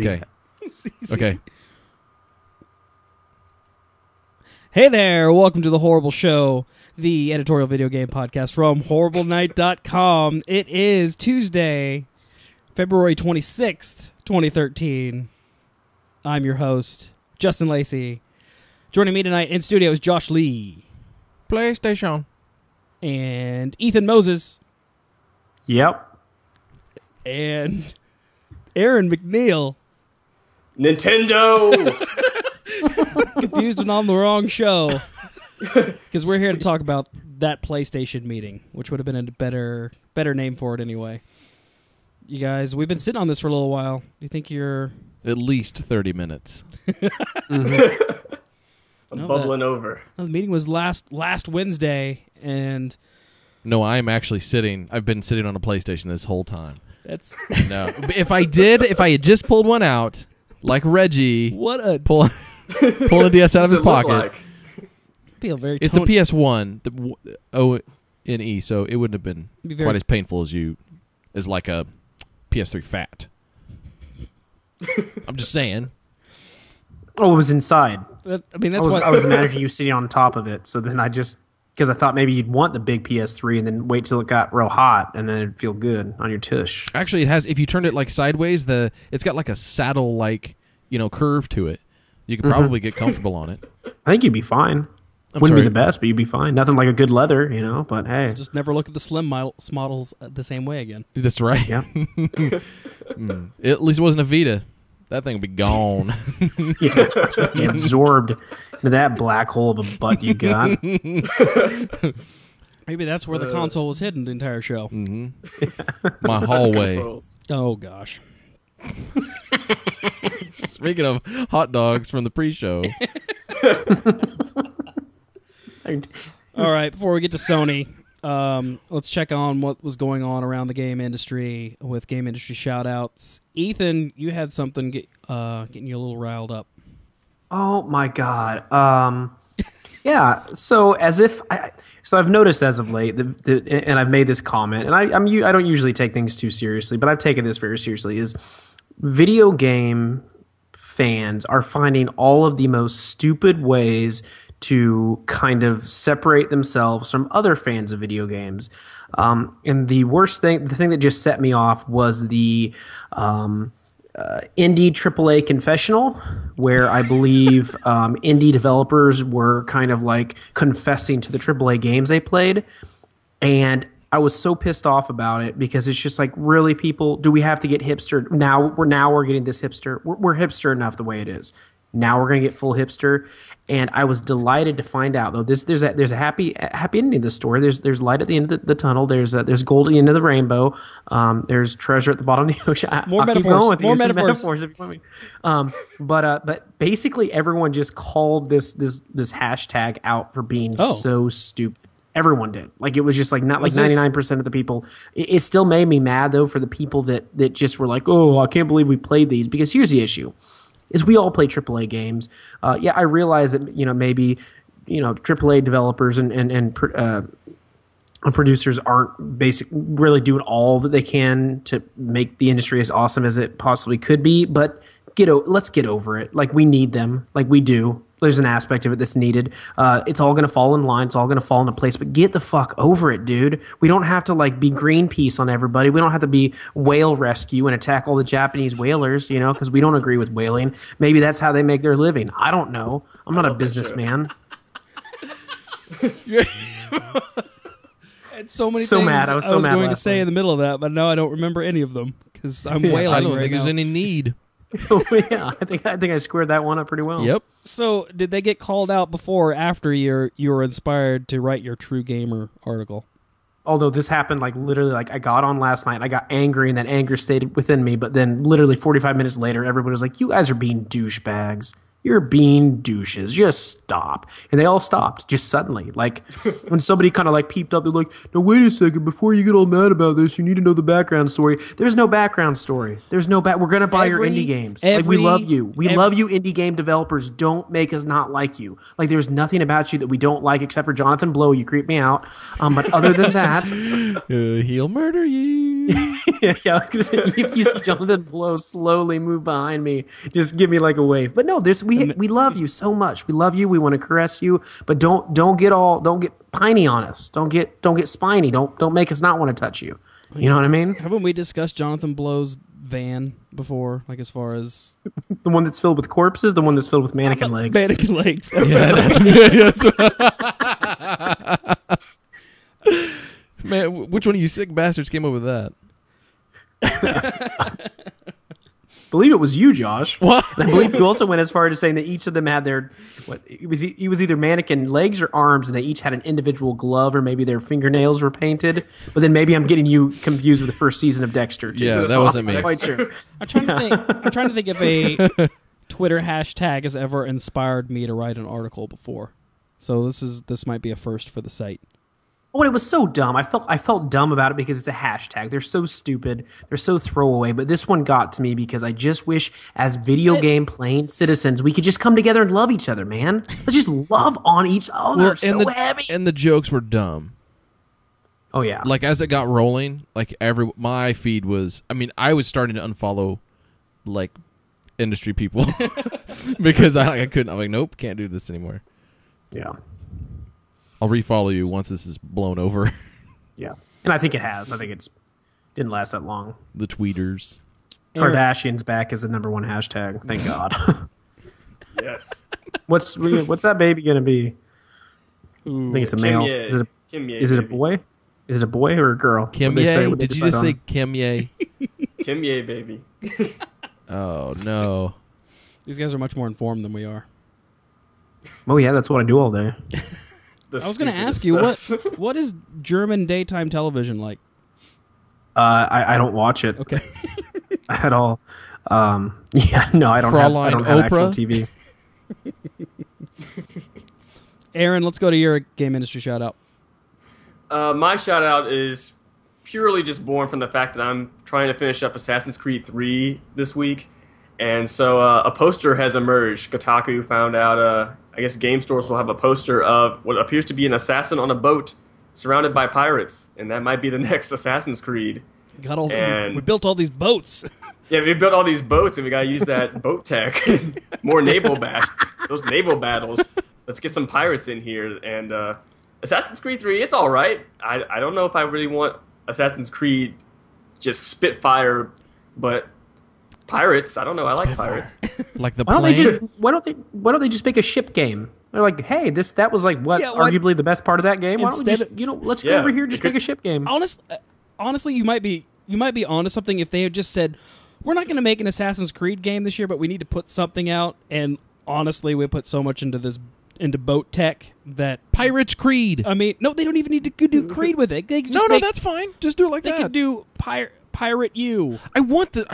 Okay. Okay. Hey there, welcome to The Horrible Show, the editorial video game podcast from HorribleNight.com. It is Tuesday, February 26th, 2013. I'm your host, Justin Lacey. Joining me tonight in studio is Josh Lee. PlayStation. And Ethan Moses. Yep. And Aaron McNeil. Nintendo! Confused and on the wrong show. Because we're here to talk about that PlayStation meeting, which would have been a better name for it anyway. You guys, we've been sitting on this for a little while. Do you think you're... At least 30 minutes. I'm bubbling over. No, the meeting was last Wednesday, and... No, I'm actually sitting... I've been sitting on a PlayStation this whole time. That's... No. If I had just pulled one out, like Reggie... What a... Pull a DS out of his pocket. Like? Feel very It's a PS1, the O-N-E, so it wouldn't have been quite as painful as like a PS3 Fat. I'm just saying. Oh, it was inside. I mean, that's I was imagining you sitting on top of it, so then because I thought maybe you'd want the big PS3 and then wait till it got real hot and then it'd feel good on your tush. Actually, it has, if you turned it like sideways, it's got like a saddle-like, curve to it. You could probably get comfortable on it. I think you'd be fine. Wouldn't be the best, but you'd be fine. Nothing like a good leather, but hey. Just never look at the slim models the same way again. That's right. Yeah. At least it wasn't a Vita. That thing would be gone. Yeah. Absorbed into that black hole of a butt you got. Maybe that's where the console was hidden the entire show. Mm-hmm. My hallway. Oh, gosh. Speaking of hot dogs from the pre-show. All right, before we get to Sony, let's check on what was going on around the game industry with game industry shout-outs. Ethan, you had something getting you a little riled up. Oh, my God. Yeah, so I've noticed as of late, and I've made this comment, and I don't usually take things too seriously, but I've taken this very seriously, is video game fans are finding all of the most stupid ways to kind of separate themselves from other fans of video games. And the thing that just set me off was the indie AAA confessional, where I believe indie developers were kind of like confessing to the AAA games they played. And I was so pissed off about it because it's just like, really, people, do we have to get hipster? Now we're getting this hipster. We're hipster enough the way it is. Now we're going to get full hipster. And I was delighted to find out, though, there's a happy ending to the story. There's light at the end of the tunnel. There's gold at the end of the rainbow. There's treasure at the bottom of the ocean. More metaphors. But basically, everyone just called this hashtag out for being so stupid. Everyone did. Like, it was just like not like 99% of the people. It still made me mad, though, for the people that just were like, oh, I can't believe we played these. Because here's the issue. Is we all play AAA games. Yeah, I realize that maybe AAA developers and producers aren't really doing all that they can to make the industry as awesome as it possibly could be. But let's get over it. Like, we need them. Like, we do. There's an aspect of it that's needed. It's all going to fall in line. It's all going to fall into place. But get the fuck over it, dude. We don't have to be Greenpeace on everybody. We don't have to be whale rescue and attack all the Japanese whalers, because we don't agree with whaling. Maybe that's how they make their living. I don't know. I'm not a businessman. So many so things mad. I was going to last say night. in the middle of that, but no, I don't remember any of them because I'm wailing I don't right think now. there's any need. Oh, yeah, I think I squared that one up pretty well. Yep. So, did they get called out before or after you were inspired to write your True Gamer article? Although this happened literally, I got on last night, I got angry, and that anger stayed within me, but then literally 45 minutes later, everybody was like, you guys are being douchebags. You're being douches. Just stop. And they all stopped, just suddenly. Like, when somebody kind of peeped up, they're like, no, wait a second, before you get all mad about this, you need to know the background story. There's no background story. We're going to buy your indie games. We love you. We love you, indie game developers. Don't make us not like you. There's nothing about you that we don't like except for Jonathan Blow. You creep me out. But other than that... he'll murder you. Yeah, I was gonna say, if you see Jonathan Blow slowly move behind me, just give me like a wave. But no, we love you so much. We love you. We want to caress you, but don't get piney on us. Don't get spiny. Don't make us not want to touch you. You know what I mean? Haven't we discussed Jonathan Blow's van before? Like as far as the one that's filled with corpses, the one that's filled with mannequin legs. Mannequin legs. Man, which one of you sick bastards came up with that? Believe it was you, Josh. What? And I believe you also went as far as saying that each of them had their it was either mannequin legs or arms, and they each had an individual glove, or maybe their fingernails were painted. But then maybe I'm getting you confused with the first season of Dexter. Too. Yeah, that wasn't me. Quite sure. I'm trying to think if a Twitter hashtag has ever inspired me to write an article before. So this might be a first for the site. Oh, and it was so dumb. I felt dumb about it because it's a hashtag. They're so stupid. They're so throwaway. But this one got to me because I just wish, as video game playing citizens, we could just come together and love each other, man. Let's just love on each other. Heavy. And the jokes were dumb. Oh yeah. Like as it got rolling, like my feed was. I mean, I was starting to unfollow, like, industry people because I couldn't. I'm like, nope, can't do this anymore. Yeah. I'll refollow you once this is blown over. Yeah. And I think it has. I think didn't last that long. The tweeters. Kardashians back as the #1 hashtag. Thank God. Yes. What's that baby going to be? Ooh. I think it's a male. Is it a boy? Is it a boy or a girl? Kim Ye? Did you just say Kim Ye? Kim Ye, baby. Oh, no. These guys are much more informed than we are. Oh, yeah, that's what I do all day. I was going to ask you, what is German daytime television like? I don't watch it. Okay. At all. Yeah, no, I don't have actual TV. Aaron, let's go to your game industry shout-out. My shout-out is purely just born from the fact that I'm trying to finish up Assassin's Creed 3 this week. And so a poster has emerged. Kotaku found out, I guess game stores will have a poster of what appears to be an assassin on a boat surrounded by pirates. And that might be the next Assassin's Creed. We built all these boats. Yeah, we built all these boats, and we got to use that boat tech. More those naval battles. Let's get some pirates in here. And Assassin's Creed 3, it's all right. I don't know if I really want Assassin's Creed just Spitfire, but pirates, I don't know. I like pirates. Like the plane? Why don't they just make a ship game? They're like, hey, that was like arguably the best part of that game. Why don't we just let's go over here and just make a ship game. Honestly, you might be onto something if they had just said, we're not going to make an Assassin's Creed game this year, but we need to put something out. And honestly, we put so much into boat tech that Pirates Creed. I mean, no, they don't even need to do Creed with it. They just that's fine. Just do it like that. They could do Pirate You. I want to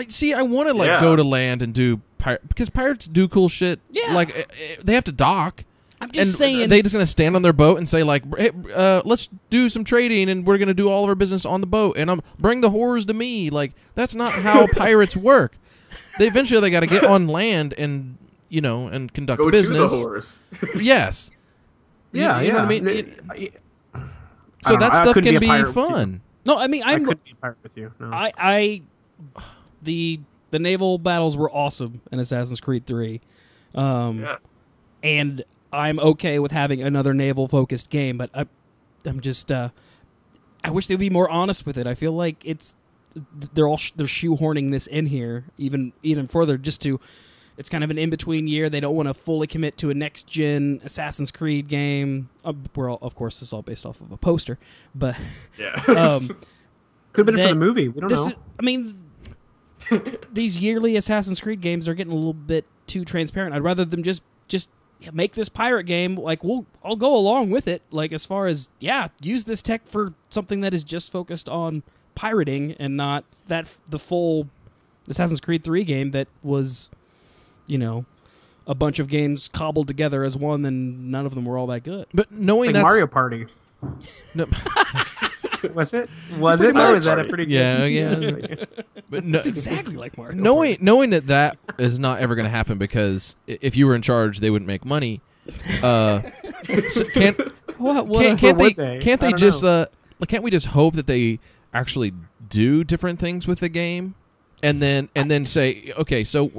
go to land and do because pirates do cool shit. Yeah, like they have to dock. I'm just saying they just gonna stand on their boat and say like, hey, let's do some trading and we're gonna do all of our business on the boat and bring the whores to me. Like that's not how pirates work. They got to get on land and and conduct business. Go to the whores. Yes. Yeah, you know what I mean. So that stuff can be fun. No, I mean I couldn't be a pirate with you. No. The naval battles were awesome in Assassin's Creed 3. And I'm okay with having another naval-focused game, but I'm just I wish they'd be more honest with it. I feel like they're shoehorning this in here even further just to. It's kind of an in-between year. They don't want to fully commit to a next-gen Assassin's Creed game. Of course, this is all based off of a poster, but yeah, could have been for the movie. We don't know. I mean, these yearly Assassin's Creed games are getting a little bit too transparent. I'd rather them just make this pirate game. Like, I'll go along with it. Like, as far as use this tech for something that is just focused on pirating and not the full Assassin's Creed 3 game that was. A bunch of games cobbled together as one, and none of them were all that good. But knowing that's Mario Party. No. Was it? Was it? Or was that a pretty good? Yeah. But it's exactly like Mario Party. Knowing that is not ever going to happen because if you were in charge, they wouldn't make money. So can't we just hope that they actually do different things with the game, and then say, okay, so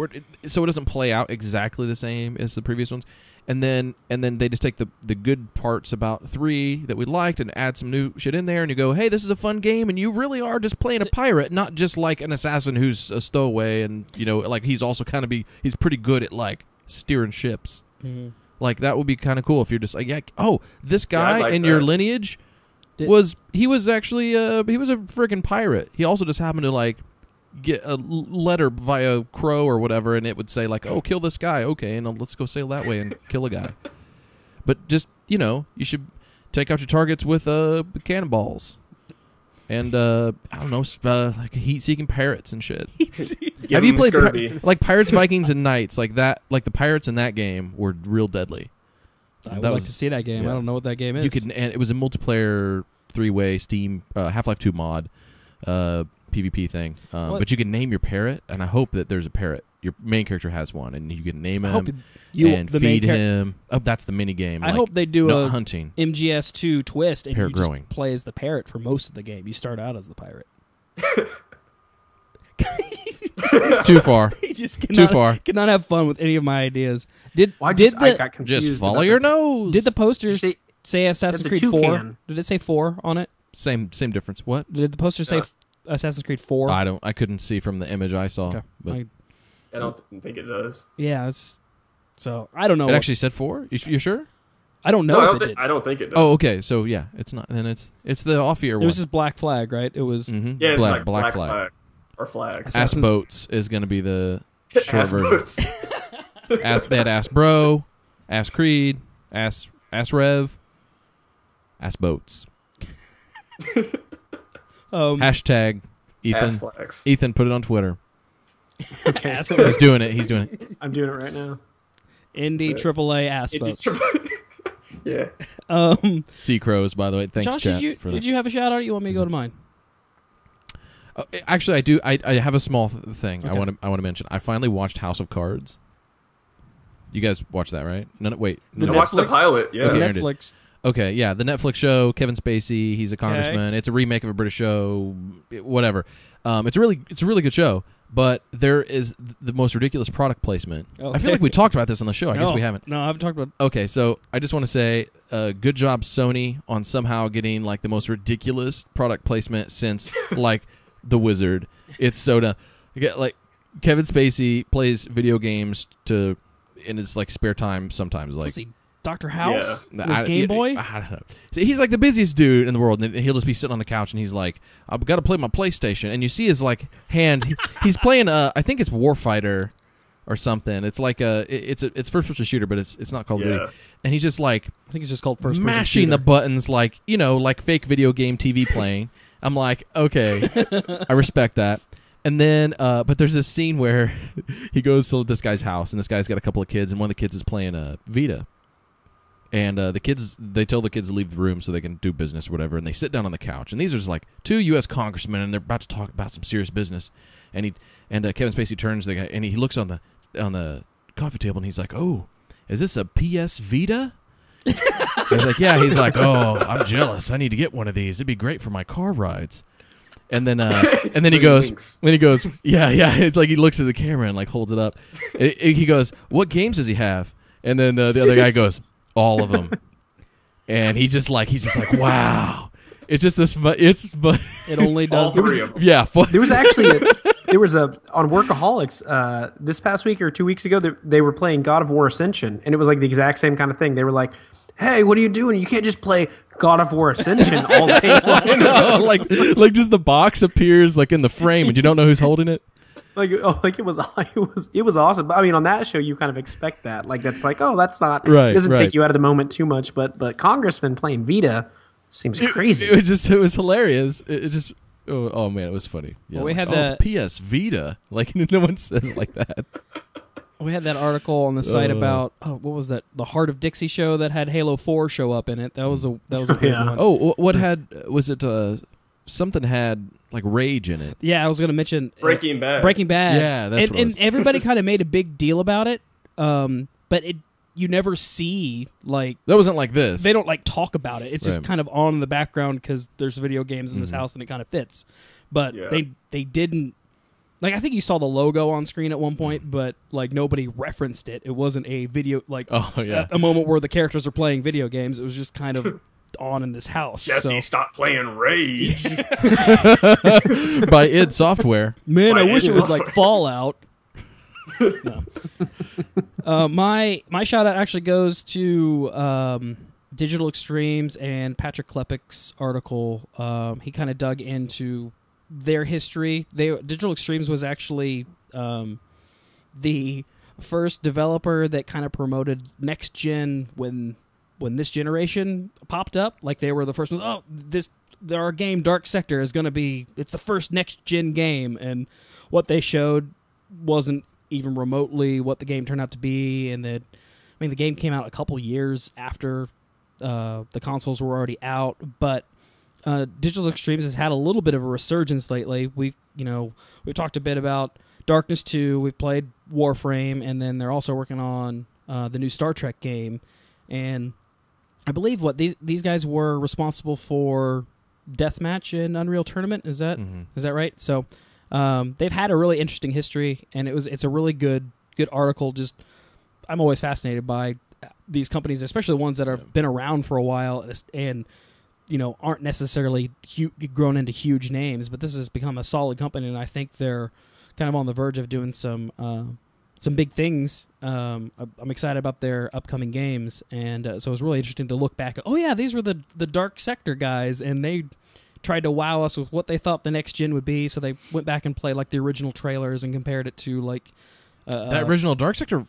so it doesn't play out exactly the same as the previous ones, and then they just take the good parts about 3 that we liked and add some new shit in there, and you go, hey, this is a fun game, and you really are just playing a pirate, not just like an assassin who's a stowaway, and like he's also he's pretty good at like steering ships. Mm-hmm. Like that would be kind of cool if you're just like, yeah, oh, this guy like in that. your lineage was actually he was a freaking pirate. He also just happened to like get a letter via crow or whatever, and it would say like, oh, kill this guy, okay, and let's go sail that way and kill a guy. But just you should take out your targets with cannonballs and I don't know, like heat-seeking parrots and shit. Have you played like Pirates, Vikings, and Knights like that? Like the pirates in that game were real deadly. I would like to see that game. Yeah. I don't know what that game is. You could, and it was a multiplayer 3-way Steam Half-Life 2 mod PvP thing. But you can name your parrot, and I hope that there's a parrot. Your main character has one, and you can name him and feed him. Oh, that's the mini game. I hope they do a hunting MGS2 twist, and parrot you just growing. play as the parrot for most of the game. You start out as the pirate. Too far. You just Too far. Cannot have fun with any of my ideas. I got confused. Just follow your nose. Did the posters say Assassin's Creed 4? toucan. Did it say 4 on it? Same difference. What? Did the poster say Assassin's Creed 4? I couldn't see from the image I saw. Okay. But I don't think it does. Yeah, so I don't know. it actually said 4. You sure? I don't know No, if it did. I don't think it does. Oh, okay. So yeah, it's not. Then it's the off-year one. It was just Black Flag, right? It was. Mhm. Yeah, it's like Black Flag. or flags. Ass Boats is going to be the short Ass version. boats. They had Ass Bro, Ass Creed, Ass Rev, Ass Boats. Hashtag Ethan. Ass flags. Ethan, put it on Twitter. Okay. He's doing it. He's doing it. I'm doing it right now. Indie AAA Ass Boats. Yeah. Sea Crows, by the way. Thanks, Josh, chat. did you have a shout out? Or you want me to go to mine? Actually, I do. I have a small thing Okay. I want to mention. I finally watched House of Cards. You guys watched that, right? No, wait. The I watched the pilot. Yeah. Okay. Netflix. Okay, yeah, the Netflix show, Kevin Spacey, he's a congressman. It's a remake of a British show, whatever. It's a really good show, but there is the most ridiculous product placement. Oh. I feel like we talked about this on the show. I guess we haven't. No, I haven't talked about. Okay, so I just want to say, good job, Sony, on somehow getting like the most ridiculous product placement since like The Wizard. It's so dumb. Like Kevin Spacey plays video games in his like spare time sometimes. Like, Let's see, Dr. House? Yeah. Was Game Boy? I don't know. See, he's like the busiest dude in the world, and he'll just be sitting on the couch, and he's like, "I've got to play my PlayStation." And you see his like hand. He's playing I think it's Warfighter or something. It's like it's first-person shooter, but it's not Call of Duty. And he's just like, I think it's just called first mashing the buttons like like fake video game TV playing. I'm like, okay, I respect that. And then, but there's this scene where he goes to this guy's house, and this guy's got a couple of kids, and one of the kids is playing Vita. And they tell the kids to leave the room so they can do business or whatever, and they sit down on the couch. And these are just like 2 U.S. congressmen, and they're about to talk about some serious business. And Kevin Spacey turns to the guy, and he looks on the coffee table, and he's like, "Oh, is this a PS Vita?" He's like, "Yeah." He's like, "Oh, I'm jealous. I need to get one of these. It'd be great for my car rides." And then he goes, "Yeah." It's like he looks at the camera and like holds it up. He goes, "What games does he have?" And then the other guy goes, "All of them." And he's just like, "Wow." It's just this. It only does. All 3 of them. Yeah. There was actually on Workaholics this past week or 2 weeks ago. They were playing God of War Ascension, and it was like the exact same kind of thing. They were like, "Hey, what are you doing? You can't just play God of War Ascension all day long." I know, like just the box appears like in the frame, and you don't know who's holding it. It was awesome. But I mean, on that show, you kind of expect that. Like that's like, oh, that's not right. It doesn't right. take you out of the moment too much. But Congressman playing Vita seems crazy. It was hilarious. It just oh man, it was funny. Yeah, Well, we like, had PS Vita. Like no one says it like that. We had that article on the site about what was that? The Heart of Dixie show that had Halo 4 show up in it. That was a big Yeah. one. Oh, what was it? Something had like rage in it. Yeah, I was going to mention Breaking Bad. Breaking Bad. Yeah, that's what it was. And everybody kind of made a big deal about it. But you never see like That wasn't like this. they don't like talk about it. It's just Right. kind of on in the background because there's video games in this house and it kind of fits. but Yeah. they didn't. Like, I think you saw the logo on screen at one point, but like nobody referenced it. It wasn't a video a moment where the characters are playing video games. It was just kind of on in this house. Jesse, So, stop playing Rage. By id Software. man, By I wish id it was like Software. Fallout. No. My shout out actually goes to Digital Extremes and Patrick Klepek's article. He kind of dug into their history. Digital Extremes was actually the first developer that kind of promoted next gen when this generation popped up. Like, they were the first ones. Oh, our game Dark Sector is going to be, it's the first next gen game, and what they showed wasn't even remotely what the game turned out to be. And that, I mean, the game came out a couple years after the consoles were already out, but Digital Extremes has had a little bit of a resurgence lately. We've talked a bit about Darkness 2, we've played Warframe, and then they're also working on the new Star Trek game. And I believe these guys were responsible for Deathmatch in Unreal Tournament. Is that right? So they've had a really interesting history, and it's a really good article. Just, I'm always fascinated by these companies, especially the ones that have been around for a while and aren't necessarily grown into huge names, but this has become a solid company, and I think they're kind of on the verge of doing some big things. I'm excited about their upcoming games, and so it was really interesting to look back. Oh yeah, these were the Dark Sector guys, and they tried to wow us with what they thought the next gen would be. So they went back and played like the original trailers and compared it to like that original Dark Sector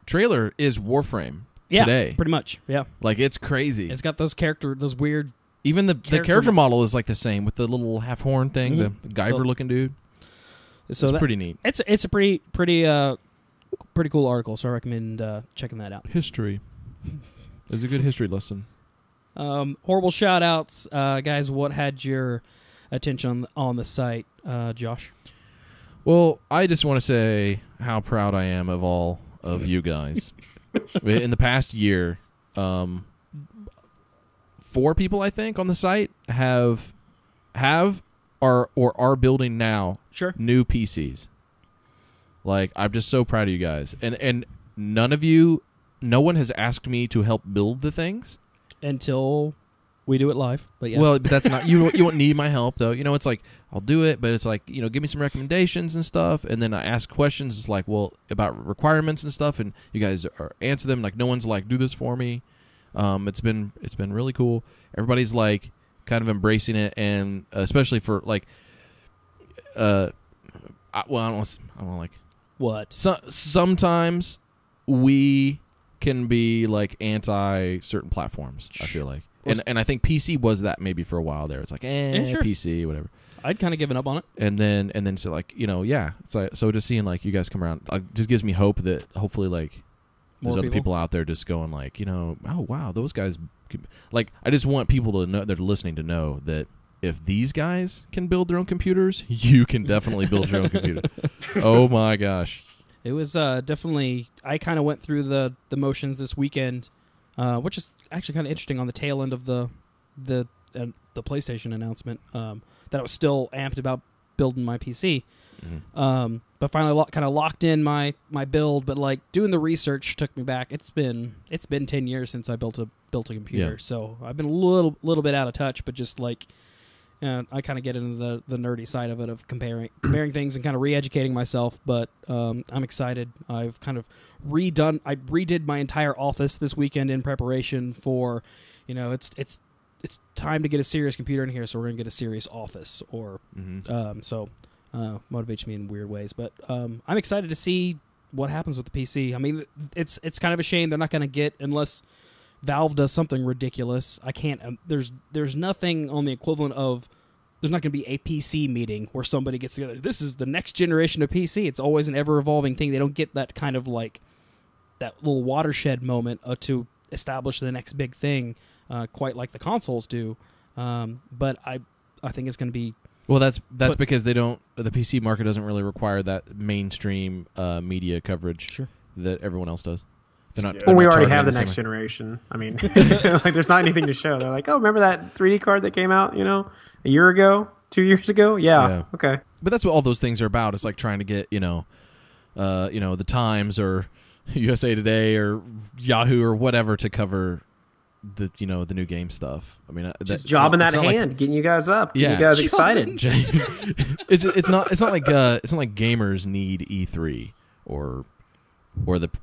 trailer is Warframe today. Pretty much. Yeah, like, it's crazy. It's got those weird. Even the character model is like the same with the little half horn thing, the Guyver looking dude. So it's pretty neat. It's a pretty cool article, so I recommend checking that out. History. It's a good history lesson. Horrible shout-outs. Guys, what had your attention on the site, Josh? Well, I just want to say how proud I am of all of you guys. In the past year, 4 people, I think, on the site have or are building now new PCs. Like, I'm just so proud of you guys. And no one has asked me to help build the things. Until we do it live. But yes. Well, but that's not, you won't need my help, though. It's like, I'll do it, but it's like, give me some recommendations and stuff. And then I ask questions. It's like, well, about requirements and stuff. And you guys answer them. Like, no one's like, do this for me. It's been really cool. Everybody's like kind of embracing it, and especially for like, I don't like what. Sometimes we can be like anti certain platforms. I feel like, and I think PC was that maybe for a while there. It's like, sure. PC, whatever. I'd kind of given up on it, and then so like it's like, so just seeing like you guys come around just gives me hope that hopefully like there's other people out there just going like, oh wow, those guys like, I just want people to know, that are listening, to know that if these guys can build their own computers, you can definitely build your own computer. Oh my gosh. It was definitely, I kind of went through the motions this weekend, which is actually kind of interesting on the tail end of the PlayStation announcement, that I was still amped about building my PC. Mm-hmm. But finally kind of locked in my build, but like doing the research took me back. It's been 10 years since I built a computer. So I've been a little bit out of touch, but just like, I kind of get into the nerdy side of it, of comparing things and kind of re-educating myself. But I'm excited. I've kind of redid my entire office this weekend in preparation for, it's time to get a serious computer in here, so we're gonna get a serious office. Or motivates me in weird ways. But I'm excited to see what happens with the PC. I mean, it's kind of a shame they're not going to get, unless Valve does something ridiculous. I can't. There's nothing on the equivalent of. There's not going to be a PC meeting where somebody gets together. This is the next generation of PC. It's always an ever-evolving thing. They don't get that kind of like that little watershed moment to establish the next big thing, quite like the consoles do. But I think it's going to be. Well, that's because they don't. The PC market doesn't really require that mainstream media coverage that everyone else does. They're not. Well, we already have the next generation. I mean, like, there's not anything to show. They're like, oh, remember that 3D card that came out, a year ago, 2 years ago. Yeah. Okay. But that's what all those things are about. It's like trying to get the Times or USA Today or Yahoo or whatever to cover the new game stuff. I mean, just jobbing that hand, getting you guys up, getting you guys excited. It's not like gamers need E3 or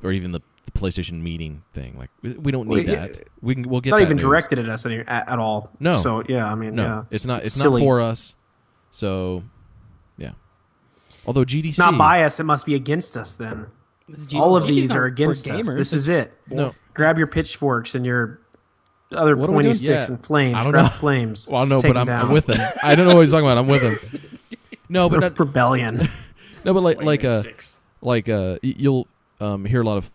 even the PlayStation meeting thing. Like we don't need that. We'll get. It's not even directed at us at all. No. So yeah, I mean, no, it's not for us. So yeah. Although GDC, it's not biased, it must be against us then. All of these are against us. This is it. No. Grab your pitchforks and your other pointy sticks and flames. I don't Grab know. flames. Well, no, but I'm with him. I don't know what he's talking about. I'm with him. No, but not, rebellion. No, but you'll hear a lot of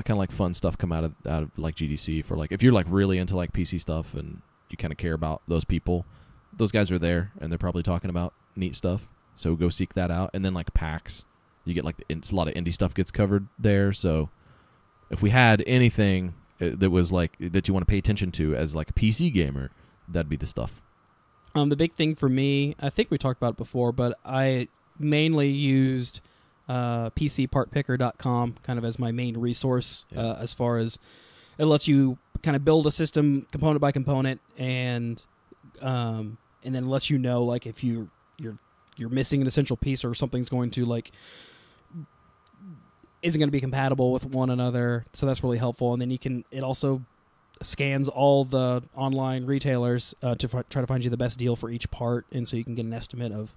kind of like fun stuff come out of like GDC for like if you're like really into like PC stuff and you kind of care about those people. Those guys are there and they're probably talking about neat stuff. So go seek that out. And then like PAX, you get like a lot of indie stuff gets covered there. So if we had anything that was like that you want to pay attention to as like a PC gamer, that'd be the stuff. The big thing for me, I think we talked about it before, but I mainly used PCPartPicker.com kind of as my main resource as far as it lets you kind of build a system component by component and then lets you know like if you're missing an essential piece or something's going to like isn't going to be compatible with one another, so that's really helpful. And then it also scans all the online retailers to try to find you the best deal for each part, and so you can get an estimate of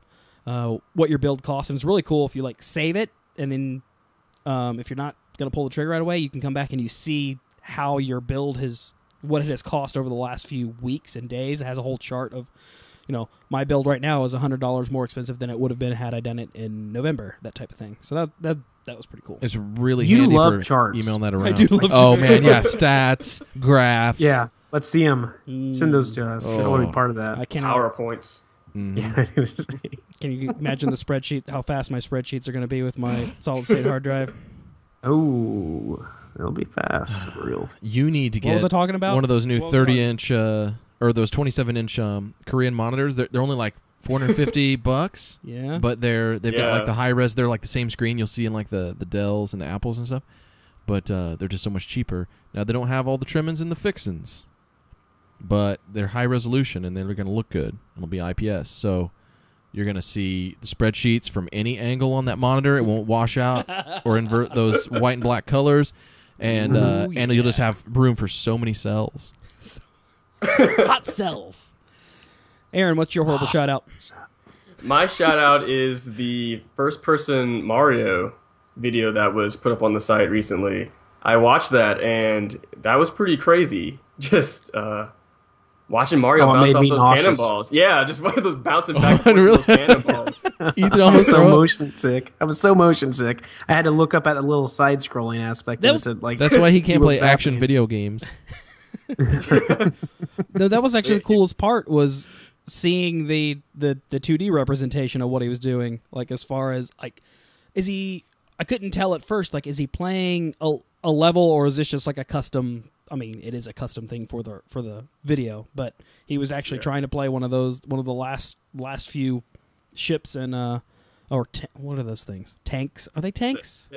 what your build costs. And it's really cool if you like save it, and then if you're not going to pull the trigger right away, you can come back and you see how your build what it has cost over the last few weeks and days. It has a whole chart of, my build right now is $100 more expensive than it would have been had I done it in November, that type of thing. So that was pretty cool. It's really handy for charts. Emailing that around. I do love charts. Man, yeah, stats, graphs. Yeah, let's see them. Send those to us. I want to be part of that. I can't. PowerPoints. Mm-hmm. Yeah. Can you imagine the spreadsheet? How fast my spreadsheets are going to be with my solid state hard drive? Oh, it'll be fast. Real. You need to get. What was I talking about? One of those new 30-inch or those 27-inch Korean monitors. They're only like $450. Yeah. But they've got like the high res. They're like the same screen you'll see in like the Dells and the Apples and stuff. But they're just so much cheaper. Now they don't have all the trimmings and the fixins, but they're high resolution and they're going to look good. It'll be IPS, so you're going to see the spreadsheets from any angle on that monitor. It won't wash out or invert those white and black colors, and you'll just have room for so many cells. Hot cells. Aaron, what's your horrible shout out? My shout out is the first-person Mario video that was put up on the site recently. I watched that, and that was pretty crazy. Just watching Mario bounce off those cannonballs. Yeah, just one of those bouncing back and forth those cannonballs. Ethan I almost was so motion sick. I was so motion sick. I had to look up at the little side-scrolling aspect. That's why he can't play action video games. No, that was actually the coolest part was seeing the 2D representation of what he was doing. Like as far as like, I couldn't tell at first. Like, is he playing a level or is this just like a custom? I mean, it is a custom thing for the video, but he was actually trying to play one of the last few ships and what are those things? Tanks? Are they tanks?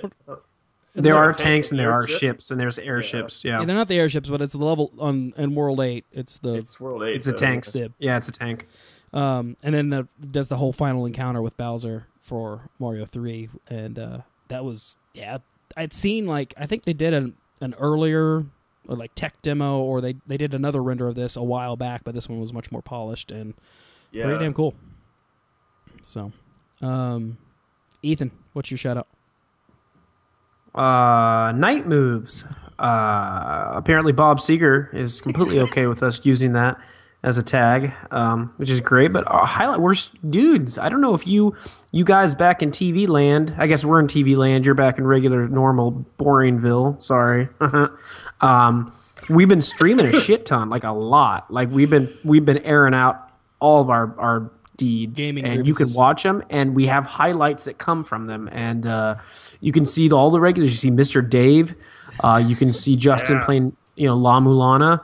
There are tanks and there are ships and there's airships. Yeah. They're not the airships, but it's the level in World 8. It's World 8. It's a tank. Yeah, it's a tank. And then does the whole final encounter with Bowser for Mario 3, and that was I'd seen like I think they did an earlier or like tech demo or they did another render of this a while back, but this one was much more polished and pretty damn cool. So, Ethan, what's your shout out? Night moves. Apparently Bob Seger is completely okay with us using that as a tag, which is great. But dudes. I don't know if you guys back in TV land. I guess we're in TV land. You're back in regular, normal, boringville. Sorry. We've been streaming a shit ton, like a lot. Like we've been airing out all of our deeds, gaming and you can watch them, and we have highlights that come from them, and you can see all the regulars. You see Mr. Dave, you can see Justin playing, La Mulana.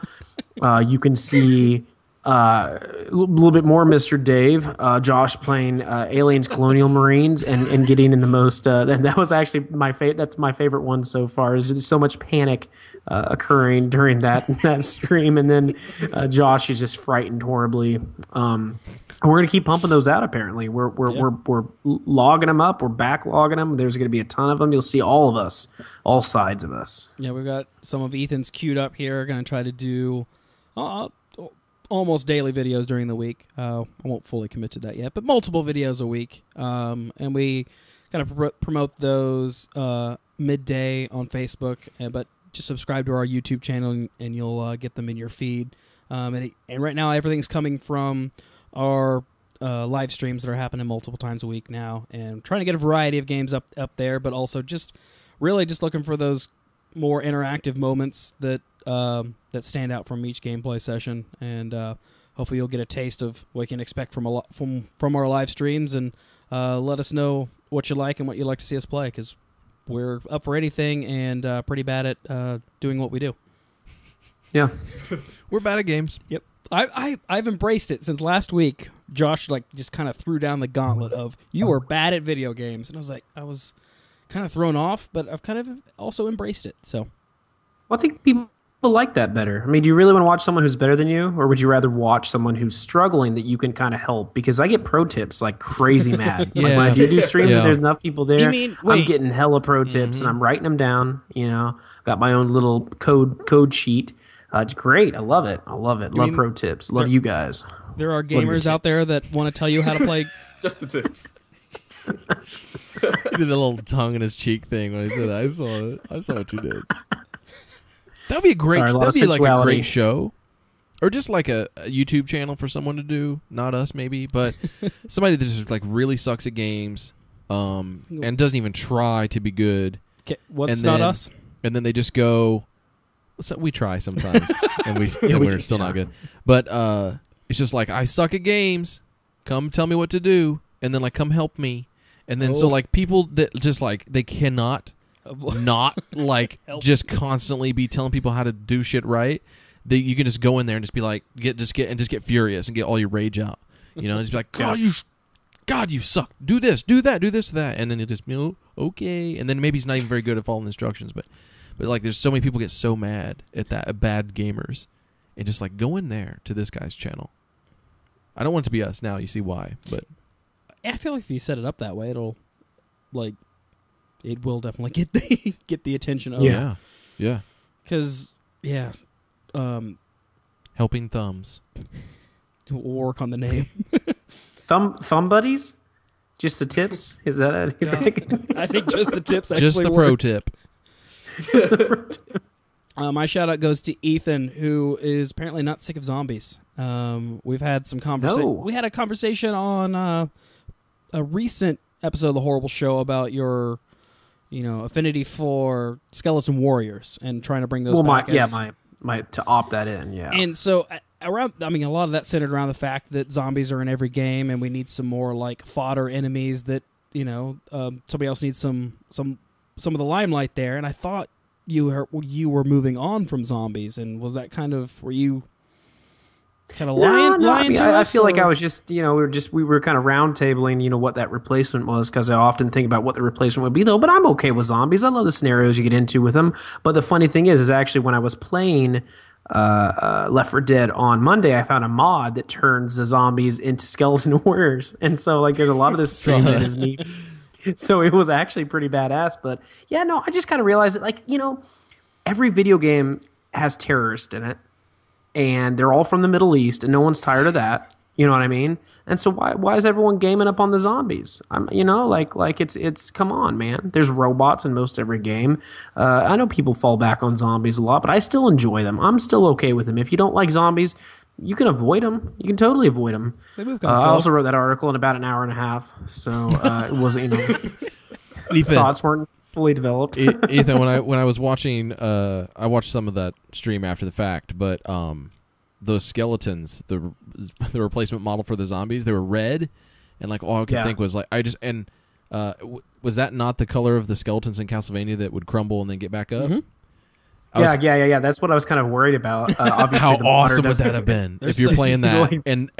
You can see a little bit more Mr. Dave, Josh playing Aliens Colonial Marines and getting in the most that was actually that's my favorite one so far. There's so much panic occurring during that stream, and then Josh is just frightened horribly. We're gonna keep pumping those out. Apparently, we're logging them up. We're backlogging them. There's gonna be a ton of them. You'll see all of us, all sides of us. Yeah, we've got some of Ethan's queued up here. Gonna try to do almost daily videos during the week. I won't fully commit to that yet, but multiple videos a week. And we kind of promote those midday on Facebook. But just subscribe to our YouTube channel, and you'll get them in your feed. And right now, everything's coming from our live streams that are happening multiple times a week now, and trying to get a variety of games up there, but also just really just looking for those more interactive moments that stand out from each gameplay session, and hopefully you'll get a taste of what you can expect from our live streams, and let us know what you like and what you'd like to see us play, because we're up for anything and pretty bad at doing what we do. Yeah, we're bad at games. Yep. I've embraced it since last week. Josh just kind of threw down the gauntlet of you are bad at video games, and I was kind of thrown off, but I've kind of also embraced it. So, well, I think people like that better. I mean, do you really want to watch someone who's better than you, or would you rather watch someone who's struggling that you can kind of help? Because I get pro tips like crazy mad. Yeah. Like when I do streams, and there's enough people there. I'm getting hella pro tips, and I'm writing them down. Got my own little code sheet. It's great. I love it. Love pro tips. Love you guys. There are gamers out there that want to tell you how to play. Just the tips. He did the little tongue in his cheek thing when I said, "I saw it. I saw what you did." That'd be a great. That'd be like a great show, or just like a YouTube channel for someone to do. Not us, maybe, but somebody that just like really sucks at games, and doesn't even try to be good. What's not us? And then they just go. So we try sometimes, and we're still not good. But it's just like, I suck at games. Come tell me what to do, and then like come help me. And then so like people that just like they cannot not like just constantly be telling people how to do shit right. You can just go in there and just be like get furious and get all your rage out. And just be like, God, you suck. Do this, do that, do this, that, and then you just okay. And then maybe he's not even very good at following instructions, but like, there's so many people get so mad at bad gamers, and just like go in there to this guy's channel. I don't want it to be us now. You see why? But I feel like if you set it up that way, it will definitely get the attention of. Yeah. Because helping thumbs. We'll work on the name. Thumb buddies. Just the tips. Is that it? I think just the tips. Actually just the pro tip. My shout out goes to Ethan, who is apparently not sick of zombies. We've had some conversation. No. We had a conversation on a recent episode of the Horrible Show about your, affinity for skeleton warriors and trying to bring those back. My to opt that in. Yeah, and so a lot of that centered around the fact that zombies are in every game, and we need some more like fodder enemies that somebody else needs some of the limelight there, and I thought you were moving on from zombies, and was that were you kind of lying to us? I feel like I was just, we were kind of round tabling, what that replacement was, because I often think about what the replacement would be, though, but I'm okay with zombies. I love the scenarios you get into with them, but the funny thing is actually when I was playing Left 4 Dead on Monday, I found a mod that turns the zombies into skeleton warriors, and so like there's a lot of this stream that is me. So it was actually pretty badass. But yeah, no, I just kind of realized that, every video game has terrorists in it, and they're all from the Middle East, and no one's tired of that. You know what I mean? And so why is everyone gaming up on the zombies? It's come on, man. There's robots in most every game. I know people fall back on zombies a lot, but I still enjoy them. I'm still okay with them. If you don't like zombies, you can avoid them. You can totally avoid them. I also wrote that article in about an hour and a half, so it wasn't, Ethan, thoughts weren't fully developed. Ethan, when I was watching, I watched some of that stream after the fact, but those skeletons, the replacement model for the zombies, they were red, and like all I could think was like was that not the color of the skeletons in Castlevania that would crumble and then get back up? Mm-hmm. Yeah. That's what I was kind of worried about. Obviously, How the water awesome would doesn't- that have been if There's you're like- playing that like- and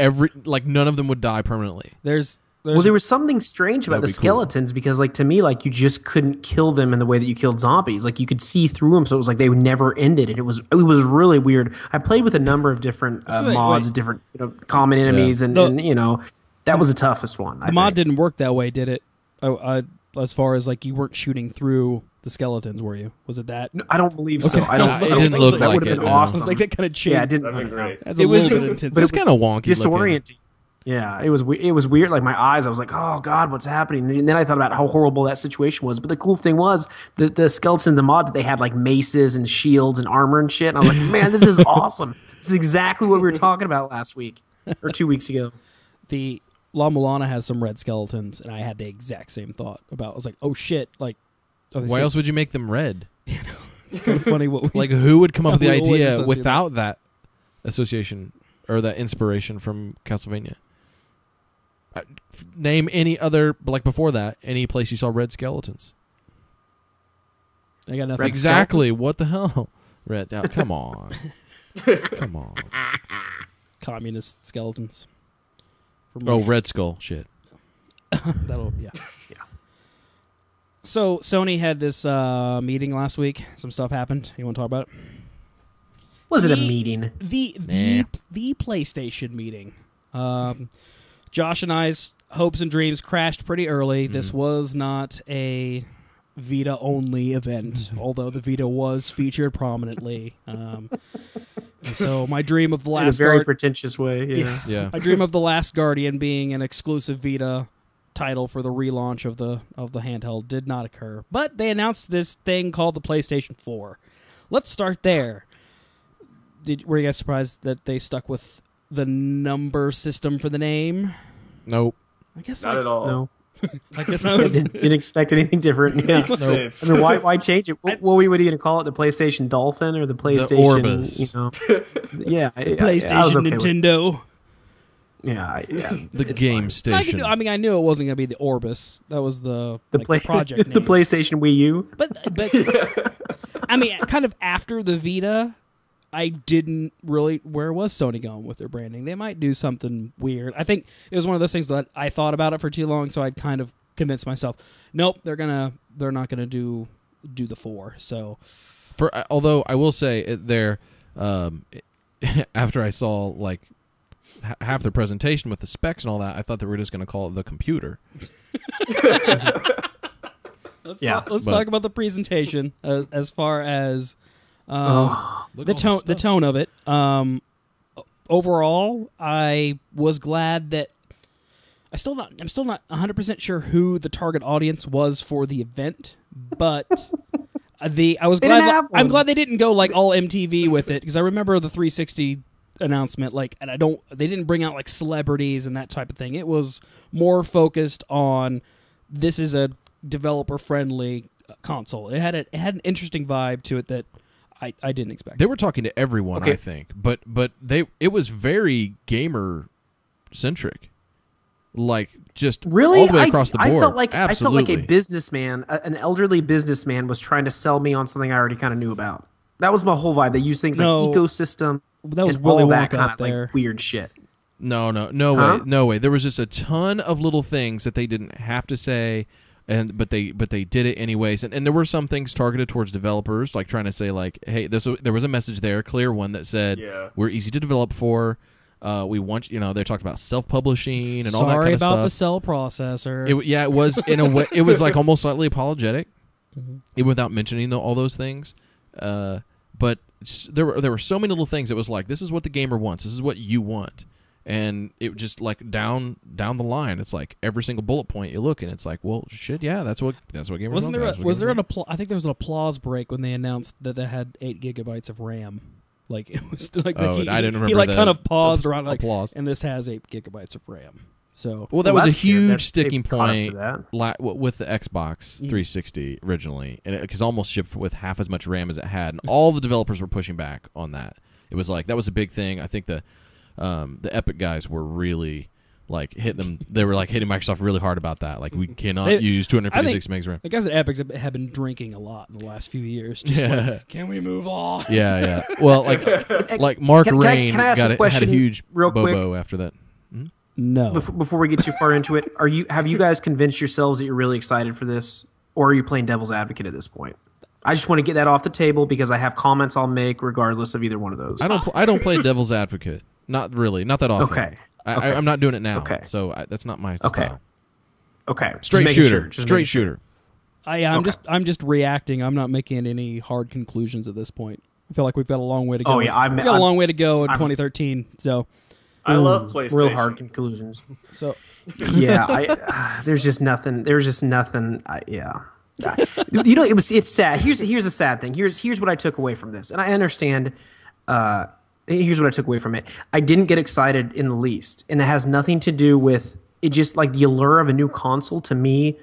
none of them would die permanently? There's Well, there was something strange about That'd the be cool. skeletons because, like, to me, like, you just couldn't kill them in the way that you killed zombies. Like, you could see through them, so it was like they never ended. And it was really weird. I played with a number of different So, like, mods, wait. different common enemies, and that was the toughest one. the mod didn't work that way, did it? As far as like you weren't shooting through the skeletons, were you? Was it that? I don't believe so. I don't. It I don't didn't think look so. That like would have it, been no. awesome. It's like that kind of changed. Yeah, it didn't. That'd be great. That's a It was little bit intense. It's kind of wonky. Disorienting. Yeah, it was weird. Like my eyes, I was like, "Oh God, what's happening?" And then I thought about how horrible that situation was. But the cool thing was the skeletons in the mod, they had like maces and shields and armor and shit. And I was like, "Man, this is awesome. This is exactly what we were talking about last week or 2 weeks ago." The La Mulana has some red skeletons, and I had the exact same thought about. I was like, "Oh shit!" Like, Why else would you make them red? It's kind of funny what we Like, who would come up with the We always idea associate without that association or that inspiration from Castlevania? Name any other, like before that, any place you saw red skeletons. I got nothing. Red Exactly. What the hell? Red. Oh, come on. Come on. Communist skeletons. From Oh, Russia. Red Skull. Shit. That'll yeah. So Sony had this meeting last week. Some stuff happened. You want to talk about it? Was it a The- meeting? The PlayStation meeting. Josh and I's hopes and dreams crashed pretty early. This was not a Vita only event, although the Vita was featured prominently. And so my dream of the In a last very pretentious way. Yeah. my dream of the Last Guardian being an exclusive Vita title for the relaunch of the handheld did not occur. But they announced this thing called the PlayStation 4. Let's start there. Were you guys surprised that they stuck with the number system for the name? Nope. I guess Not at all. No, I guess I I would. didn't expect anything different. Yeah. Makes sense. I mean, why change it? What were you going to call it? The PlayStation Dolphin or the PlayStation? Orbis. Yeah, PlayStation, I was okay with- Nintendo. Yeah, The it's game fine. station. I knew it wasn't going to be the Orbis. That was the project name. the PlayStation Wii U. But I mean, kind of after the Vita, I didn't really. Where was Sony going with their branding? They might do something weird. I think it was one of those things that I thought about it for too long, so I'd kind of convinced myself, nope, they're not gonna do the 4. So Although I will say there, after I saw like half the presentation with the specs and all that, I thought they were just going to call it the computer. let's Yeah, talk about the presentation as far as Look at the all tone stuff. of it. Overall, I was glad that I'm still not 100% sure who the target audience was for the event, but I was They didn't glad have I'm one. glad they didn't go like all MTV with it, because I remember the 360 announcement, and they didn't bring out like celebrities and that type of thing. It was more focused on this is a developer friendly console. It had an interesting vibe to it that I didn't expect. They were talking to everyone, Okay. I think, but it was very gamer centric, like just Really, all the way across the board. I felt like Absolutely. a businessman, an elderly businessman, was trying to sell me on something I already kind of knew about. That was my whole vibe. They used things No. like ecosystem. That was and Willy all that Wonka kind up of there. like weird shit. No Huh? way, no way. There was just a ton of little things that they didn't have to say, but they did it anyways. And there were some things targeted towards developers, like trying to say like, hey, there was a message there, a clear one that said, Yeah. we're easy to develop for. We want they talked about self-publishing and all that Sorry kind of about the stuff. cell processor. It was in a way. It was like almost slightly apologetic, even without mentioning all those things. But there were so many little things. It was like, this is what the gamer wants. This is what you want, and it just like down the line. It's like every single bullet point you look, and it's like, well, shit, yeah, that's what gamers Wasn't want. there? That's what Was gamers there want. I think there was an applause break when they announced that they had 8 gigabytes of RAM. Like it was like Oh, he, I didn't he remember like the- kind of paused the around like, applause. and this has 8 gigabytes of RAM. So Well, that was a that's good. huge That's- sticking they've caught up to point that. with the Xbox 360 originally, and because almost shipped with half as much RAM as it had, and all the developers were pushing back on that. It was like that was a big thing. I think the Epic guys were really like hit them. They were like hitting Microsoft really hard about that. Like we cannot use 256 megs RAM. The guys at Epic have been drinking a lot in the last few years. Just like, can we move on? Yeah. Well, like Mark Rain can I ask had a a question huge real bobo quick? after that. No. Before we get too far into it, have you guys convinced yourselves that you're really excited for this, or are you playing devil's advocate at this point? I just want to get that off the table because I have comments I'll make regardless of either one of those. I don't play devil's advocate. Not really. Not that often. Okay. I'm not doing it now. Okay. So that's not my Okay. style. Okay. Straight shooter. Straight shooter. I'm just reacting. I'm not making any hard conclusions at this point. I feel like we've got a long way to go. Oh yeah, we've got a long way to go in 2013. So I love PlayStation. Real hard conclusions. so Yeah, there's just nothing. Yeah. You know, it's sad. Here's a sad thing. Here's what I took away from this, and I understand. Here's what I took away from it. I didn't get excited in the least, and it has nothing to do with it. Just like the allure of a new console to me,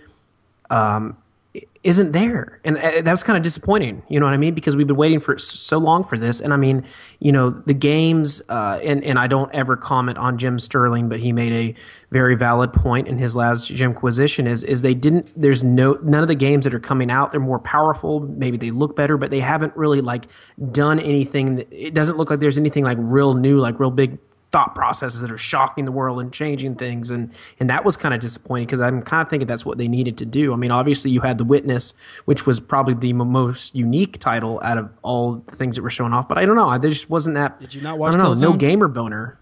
isn't there, and that was kind of disappointing. You know what I mean? Because we've been waiting for so long for this, and I mean, you know, the games, and I don't ever comment on Jim Sterling, but he made a very valid point in his last Jimquisition is they didn't. There's none of the games that are coming out. They're more powerful. Maybe they look better, but they haven't really like done anything. It doesn't look like there's anything like real new, like real big thought processes that are shocking the world and changing things, and that was kind of disappointing because I'm kind of thinking that's what they needed to do. I mean, obviously you had The Witness, which was probably the most unique title out of all the things that were showing off, but I don't know, there just wasn't that. Did you not watch? I don't know, Killzone? no gamer boner.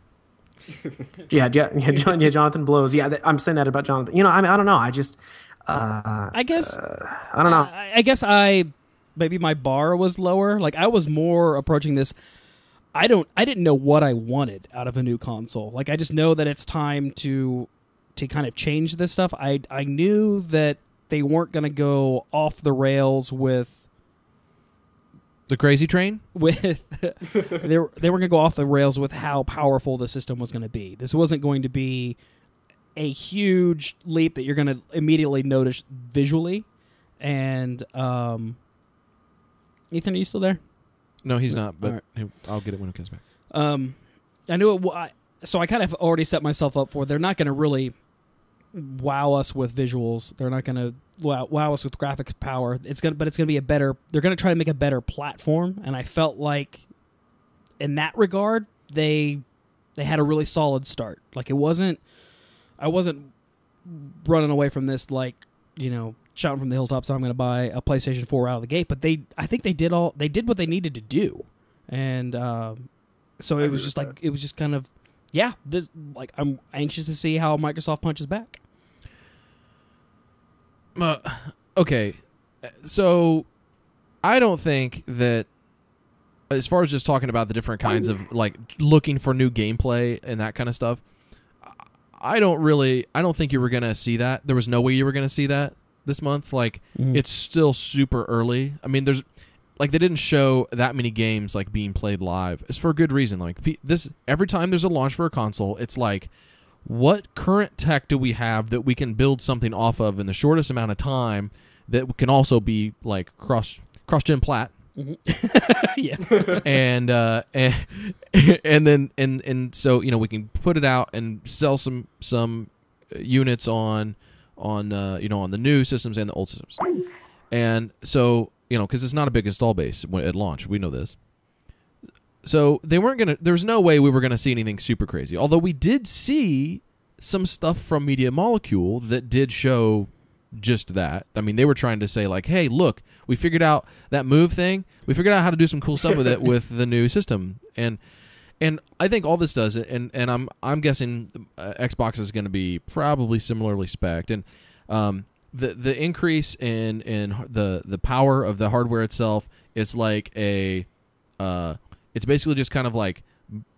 yeah, Jonathan Blows. Yeah, I'm saying that about Jonathan. You know, I mean, I don't know. I just, I guess I don't know. I guess maybe my bar was lower. Like I was more approaching this. I didn't know what I wanted out of a new console. Like I just know that it's time to kind of change this stuff. I knew that they weren't going to go off the rails with The Crazy Train? they were going to go off the rails with how powerful the system was going to be. This wasn't going to be a huge leap that you're going to immediately notice visually. And Ethan, are you still there? No, he's not, but right. I'll get it when it comes back. I knew it. So I kind of already set myself up for. They're not going to really wow us with visuals. They're not going to wow us with graphics power. But it's going to be a better. They're going to try to make a better platform, and I felt like, in that regard, they had a really solid start. Like I wasn't running away from this like, you know, shouting from the hilltops, I'm going to buy a PlayStation 4 out of the gate. But I think they did what they needed to do, and so it was just kind of, yeah. This, like, I'm anxious to see how Microsoft punches back. Okay, so I don't think that, as far as just talking about the different kinds of like looking for new gameplay and that kind of stuff, I don't think you were going to see that. There was no way you were going to see that this month. Like, it's still super early. I mean, they didn't show that many games like being played live. It's for a good reason. Like this, every time there's a launch for a console, it's like, what current tech do we have that we can build something off of in the shortest amount of time that can also be like cross-gen plat. Yeah. and so, you know, we can put it out and sell some units on the new systems and the old systems. And so, you know, because it's not a big install base at launch, we know this. So there's no way we were gonna see anything super crazy. Although we did see some stuff from Media Molecule that did show just that. I mean, they were trying to say like, hey, look, we figured out that move thing. We figured out how to do some cool stuff with it with the new system. And I think all this does it. And I'm guessing Xbox is going to be probably similarly spec'd. And the increase in the power of the hardware itself is like it's basically just kind of like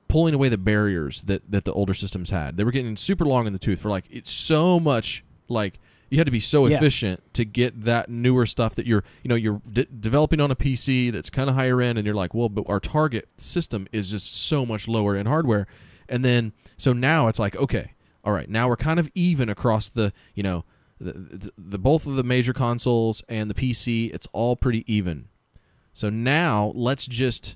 pulling away the barriers that the older systems had. They were getting super long in the tooth for like it's so much like. You had to be so efficient to get that newer stuff that you're developing on a PC that's kind of higher end, and you're like, well, but our target system is just so much lower in hardware. And then so now it's like, okay, all right, now we're kind of even across the both of the major consoles and the PC. It's all pretty even. So now let's just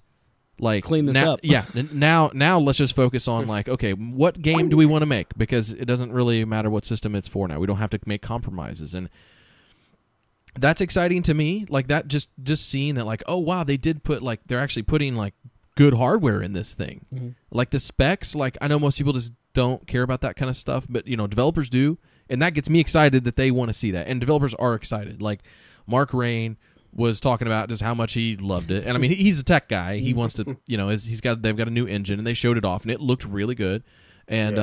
Like Clean this now, up. Yeah. Now let's just focus on like, okay, what game do we want to make? Because it doesn't really matter what system it's for now. We don't have to make compromises, and that's exciting to me. Like that, just seeing that, like, oh wow, they did put like they're actually putting like good hardware in this thing. Mm-hmm. Like the specs. Like I know most people just don't care about that kind of stuff, but developers do, and that gets me excited that they want to see that, and developers are excited. Like Mark Rain was talking about just how much he loved it, and I mean he's a tech guy. He wants to, they've got a new engine, and they showed it off, and it looked really good. And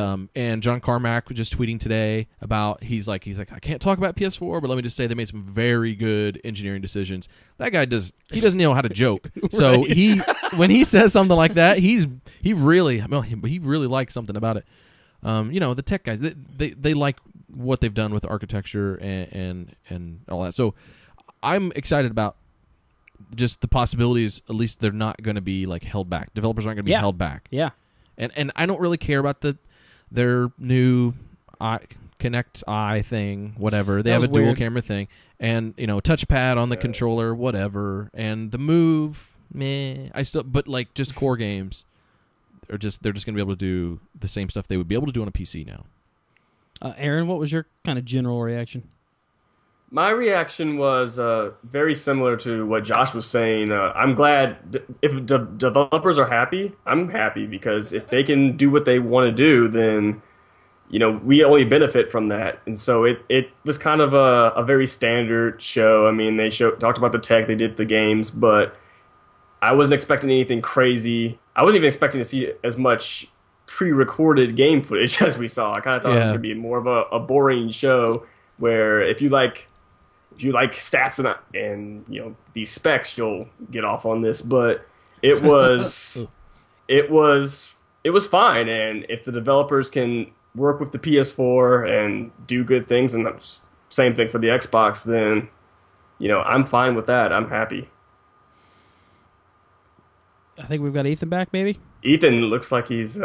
John Carmack was just tweeting today about he's like I can't talk about PS4, but let me just say they made some very good engineering decisions. That guy doesn't know how to joke. So when he says something like that, he really likes something about it. The tech guys, they like what they've done with architecture and all that. So I'm excited about just the possibilities. At least they're not going to be like held back. Developers aren't going to be held back. Yeah. And I don't really care about their new Connect Eye thing, whatever. They have a dual camera thing, and touchpad on the controller, whatever. And the Move, meh. But like just core games, they're just going to be able to do the same stuff they would be able to do on a PC now. Aaron, what was your kind of general reaction? My reaction was very similar to what Josh was saying. I'm glad if developers are happy, I'm happy, because if they can do what they want to do, then we only benefit from that. And so it was kind of a very standard show. I mean, they talked about the tech, they did the games, but I wasn't expecting anything crazy. I wasn't even expecting to see as much pre-recorded game footage as we saw. I kind of thought it was going to be more of a boring show where if you like stats and these specs, you'll get off on this. But it was it was fine, and if the developers can work with the PS4 and do good things, and same thing for the Xbox, then I'm fine with that. I'm happy. I think we've got Ethan back, maybe. Ethan looks like he's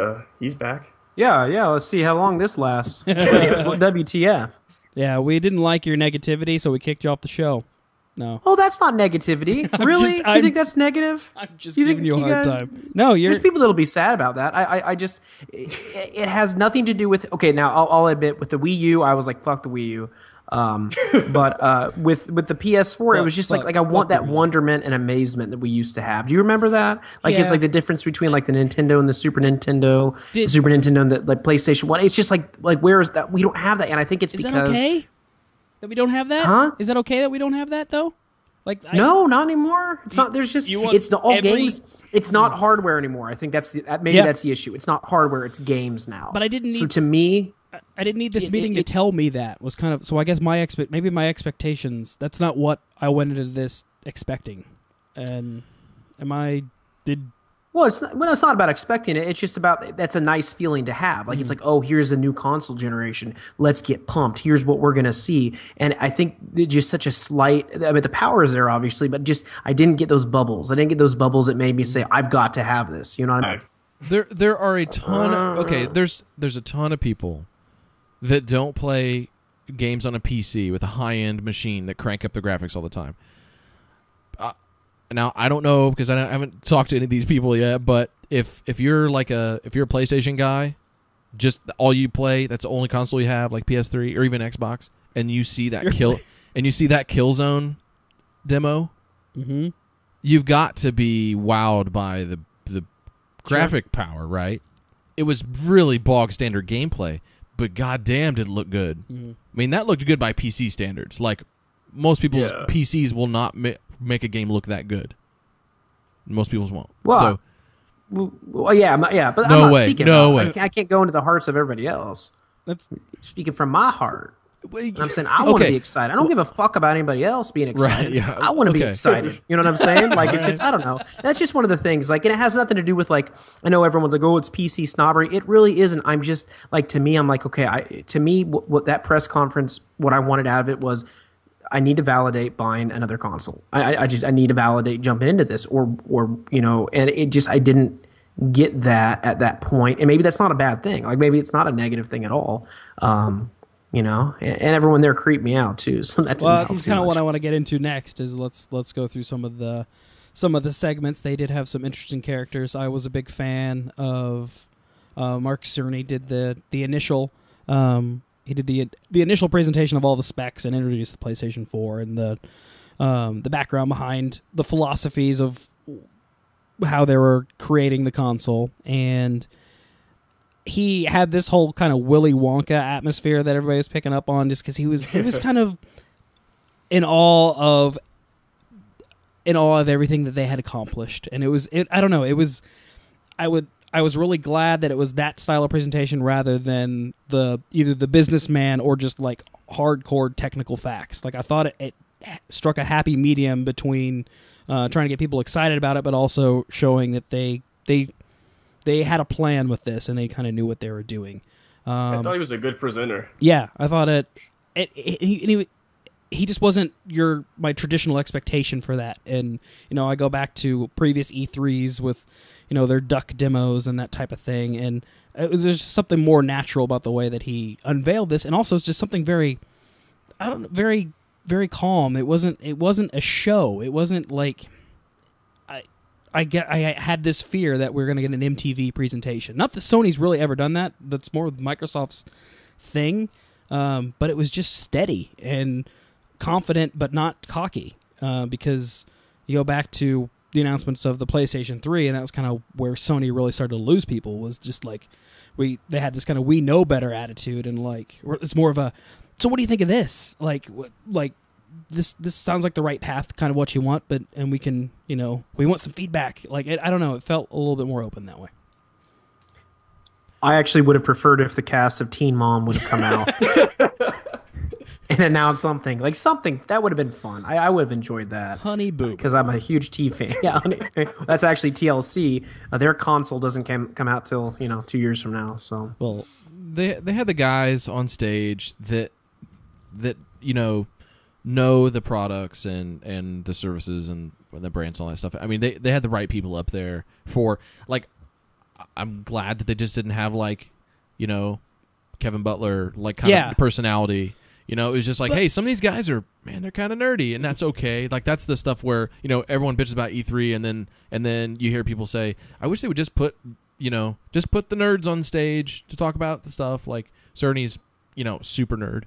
back. Yeah. Let's see how long this lasts. WTF? Yeah, we didn't like your negativity, so we kicked you off the show. No. Oh, that's not negativity. Really? You think that's negative? I'm just giving you a hard time. No, there's people that'll be sad about that. I just, it has nothing to do with. Okay, now I'll admit, with the Wii U, I was like, fuck the Wii U. But with the PS4, it was just like I want that wonderment and amazement that we used to have. Do you remember that? Like it's like the difference between like the Nintendo and the Super Nintendo, the Super Nintendo and the like PlayStation 1. It's just like where is that? We don't have that, and I think it's because. Is that okay that we don't have that? Huh? Is that okay that we don't have that though? Like no, not anymore. It's not. There's just it's all games. It's not hardware anymore. I think that's that's the issue. It's not hardware. It's games now. But I didn't need. So to me. I didn't need this meeting to tell me that was kind of so. I guess my expectations. That's not what I went into this expecting. And Well, it's not about expecting it. It's just about that's a nice feeling to have. Like it's like, oh, here's a new console generation. Let's get pumped. Here's what we're gonna see. And I think just such a slight. I mean, the power is there obviously, but just I didn't get those bubbles. I didn't get those bubbles that made me say I've got to have this. You know what I mean? There are a ton of there's a ton of people that don't play games on a PC with a high-end machine that crank up the graphics all the time. Now I don't know because I haven't talked to any of these people yet. But if you're a PlayStation guy, just all you play, that's the only console you have, like PS3 or even Xbox, and you see that Killzone demo, you've got to be wowed by the graphic power, right? It was really bog standard gameplay. But goddamn, did it look good. I mean, that looked good by PC standards. Like, most people's PCs will not make a game look that good. Most people's won't. Well, yeah, but I'm not speaking. I can't go into the hearts of everybody else. That's speaking from my heart. I'm saying I want to be excited. I don't give a fuck about anybody else being excited. Right, yeah. I want to be excited. You know what I'm saying? Like it's just I don't know. That's just one of the things. Like, and it has nothing to do with like I know everyone's like, oh, it's PC snobbery. It really isn't. I'm just like to me, I'm like, okay. To me, what that press conference, what I wanted out of it was, I need to validate buying another console. I need to validate jumping into this, or and it just I didn't get that at that point, and maybe that's not a bad thing. Like maybe it's not a negative thing at all. And everyone there creeped me out too. So that's kind of what I want to get into next. Is let's go through some of the some of the segments. They did have some interesting characters. I was a big fan of Mark Cerny. Did the initial he did the initial presentation of all the specs and introduced the PlayStation 4 and the background behind the philosophies of how they were creating the console. And he had this whole kind of Willy Wonka atmosphere that everybody was picking up on, just because he was kind of in awe of everything that they had accomplished. And I don't know, I was really glad that it was that style of presentation rather than either the businessman or just like hardcore technical facts. Like, I thought it struck a happy medium between trying to get people excited about it, but also showing that they had a plan with this and they kind of knew what they were doing. I thought he was a good presenter. Yeah, I thought he just wasn't my traditional expectation for that. And I go back to previous E3s with their duck demos and that type of thing, and there's just something more natural about the way that he unveiled this, and also it's just something very very calm. It wasn't a show. It wasn't like I had this fear that we're going to get an MTV presentation. Not that Sony's really ever done that. That's more Microsoft's thing. But it was just steady and confident, but not cocky. Because you go back to the announcements of the PlayStation 3, and that was kind of where Sony really started to lose people. Was just like they had this kind of we know better attitude, and like it's more of a. So what do you think of this? Like this sounds like the right path, kind of what you want, and we can, we want some feedback. Like, I don't know, it felt a little bit more open that way. I actually would have preferred if the cast of Teen Mom would have come out and announced something. Like, something that would have been fun. I would have enjoyed that. Honey Boo. Because I'm a huge T fan. Yeah, that's actually TLC. Their console doesn't come out till 2 years from now. So well, they had the guys on stage that know the products and the services and the brands and all that stuff. I mean, they had the right people up there for, like, I'm glad that they just didn't have, like, Kevin Butler, like, kind of personality. It was just like, hey, some of these guys they're kind of nerdy, and that's okay. Like, that's the stuff where, everyone bitches about E3, and then you hear people say, I wish they would just put the nerds on stage to talk about the stuff. Like, Cerny's, super nerd.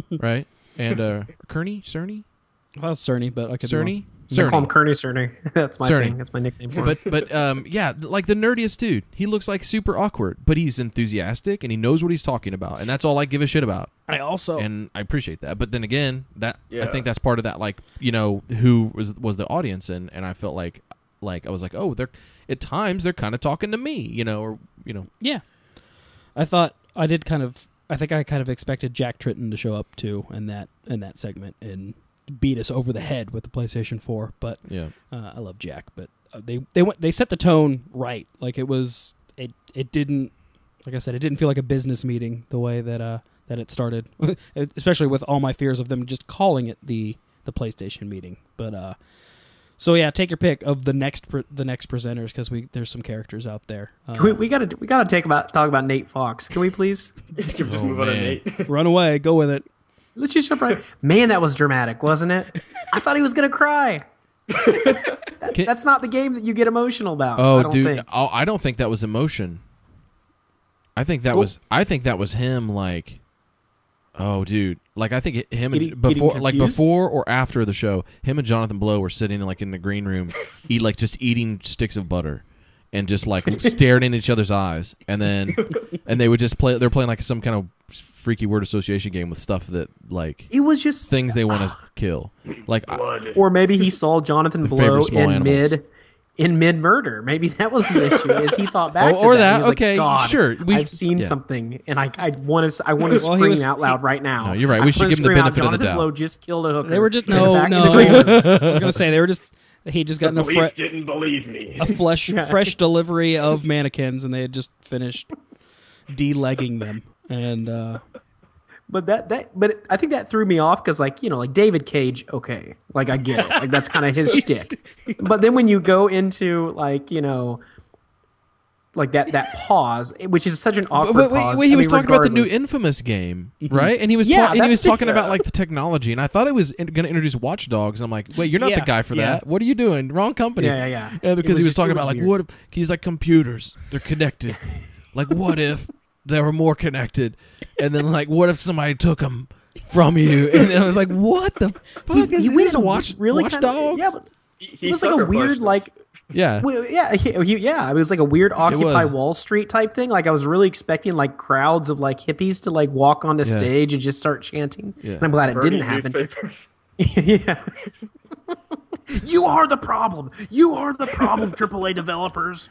Right? And Cerny? I thought it was Cerny, but I could Cerny? I call him Cerny. That's my Cerny. thing. That's my nickname for him. But yeah, like the nerdiest dude. He looks like super awkward, but he's enthusiastic and he knows what he's talking about, and that's all I give a shit about. And I appreciate that. But then again, I think that's part of that, like, who was the audience, and I felt like I was like, oh, at times they're kind of talking to me, Yeah. I think I kind of expected Jack Tritton to show up too in that segment and beat us over the head with the PlayStation 4. But yeah, I love Jack. But they set the tone right. Like, it didn't, like I said, it didn't feel like a business meeting the way that it started, especially with all my fears of them just calling it the PlayStation meeting. But so yeah, take your pick of the next presenters, because there's some characters out there. We gotta talk about Nate Fox. Can we please? Just move on to Nate. Run away, go with it. Let's just jump right. Man, that was dramatic, wasn't it? I thought he was gonna cry. That's not the game that you get emotional about. Oh, I don't dude, think. I don't think that was emotion. I think that was him. Like, oh, dude, like, I think him before or after the show, him and Jonathan Blow were sitting in the green room, just eating sticks of butter, and just like staring in each other's eyes, and they would just play. They're playing like some kind of freaky word association game with stuff that, like, it was just things they want to kill, like, or maybe he saw Jonathan Blow in mid murder. Maybe that was the issue. Is he thought back to that? He was okay, like, God, sure. I've seen something, and I want to scream out loud right now. No, you're right. We should give him the benefit of the doubt. Jonathan Blow just killed a hooker. They were just no. I was gonna say he just got didn't believe me. A fresh delivery of mannequins, and they had just finished de-legging them, and. But but I think that threw me off because, like David Cage, okay, like, I get it, like, that's kind of his shtick. But then when you go into like like that pause, which is such an awkward pause. He was talking about the new regardless. Infamous game, right? And he was Yeah, he was that's talking the- about like the technology, and I thought it was going to introduce Watch Dogs. And I'm like, wait, you're not the guy for that. What are you doing? Wrong company. Yeah. And because he was talking about like weird. what if, he's like computers, they're connected. Like what if they were more connected, and then like what if somebody took them from you? And then I was like, what the fuck is this? Watch Dogs? Yeah, but He it was like a weird like. Yeah. Well, yeah. It was like a weird Occupy was. Wall Street type thing. Like I was really expecting like crowds of like hippies to like walk onto Yeah. stage and just start chanting. Yeah. And I'm glad it Burning didn't happen. newspapers. Yeah. You are the problem. You are the problem, AAA developers.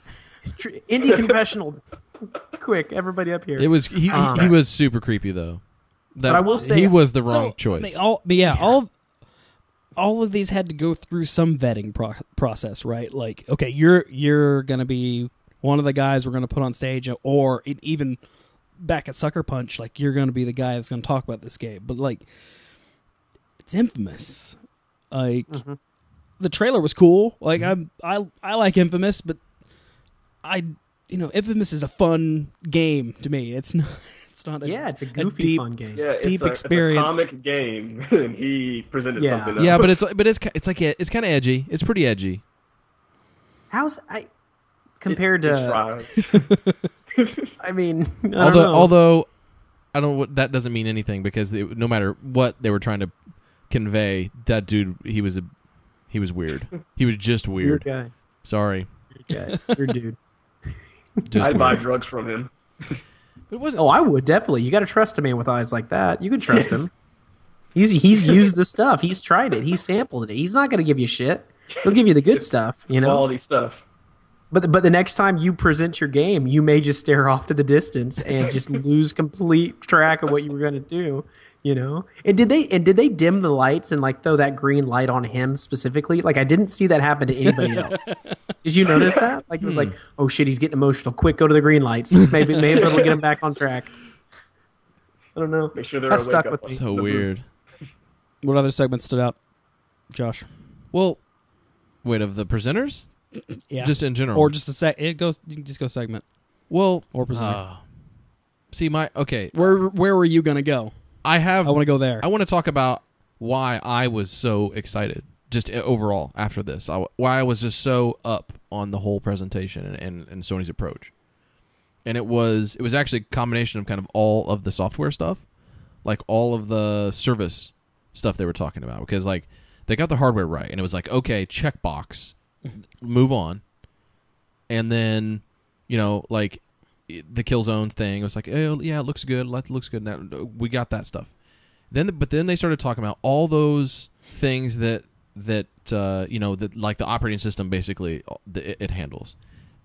Indie Confessional. Quick, everybody up here. It was he was super creepy though. That, But I will say- he was the wrong choice. All of these had to go through some vetting process, right? Like, okay, you're gonna be one of the guys we're gonna put on stage, or even back at Sucker Punch, like you're gonna be the guy that's gonna talk about this game. But like, it's Infamous. Like, the trailer was cool. Like, I like Infamous, but Infamous is a fun game to me. It's not. It's not. It's a goofy, deep, fun game. Yeah, Deep it's experience. a comic game, and he presented something else. Yeah, but it's kind of edgy. It's pretty edgy. How's compared to? I mean, Although I don't. That doesn't mean anything because no matter what they were trying to convey, that dude he was weird. He was just weird. Weird guy. Sorry. Weird dude. Just I'd buy weird. drugs from him. It wasn't. Oh, I would definitely. You got to trust a man with eyes like that. You can trust him. He's used the stuff. He's tried it. He's sampled it. He's not going to give you shit. He'll give you the good stuff. You know. Quality stuff. But the next time you present your game, you may just stare off to the distance and just lose complete track of what you were going to do. You know. And did they dim the lights and like throw that green light on him specifically? Like I didn't see that happen to anybody else. Did you notice that? Like it was like, oh shit, he's getting emotional. Quick, go to the green lights. Maybe it'll get him back on track. I don't know. Make sure they're That awake stuck up with on me. So the weird. What other segments stood out, Josh? Well, wait, of the presenters? Yeah, Just in general. or just a sec. It goes. You can just go segment Well, or presenter. see okay. Where were you gonna go? I want to go there. I want to talk about why I was so excited just overall after this. Why I was just so up on the whole presentation and Sony's approach. And it was actually a combination of kind of all of the software stuff, like all of the service stuff they were talking about, because like they got the hardware right and it was like, okay, checkbox, move on. And then, like the Killzone thing, it was like, oh yeah, it looks good. It looks good. Now we got that stuff. But then they started talking about all those things that like the operating system basically it handles,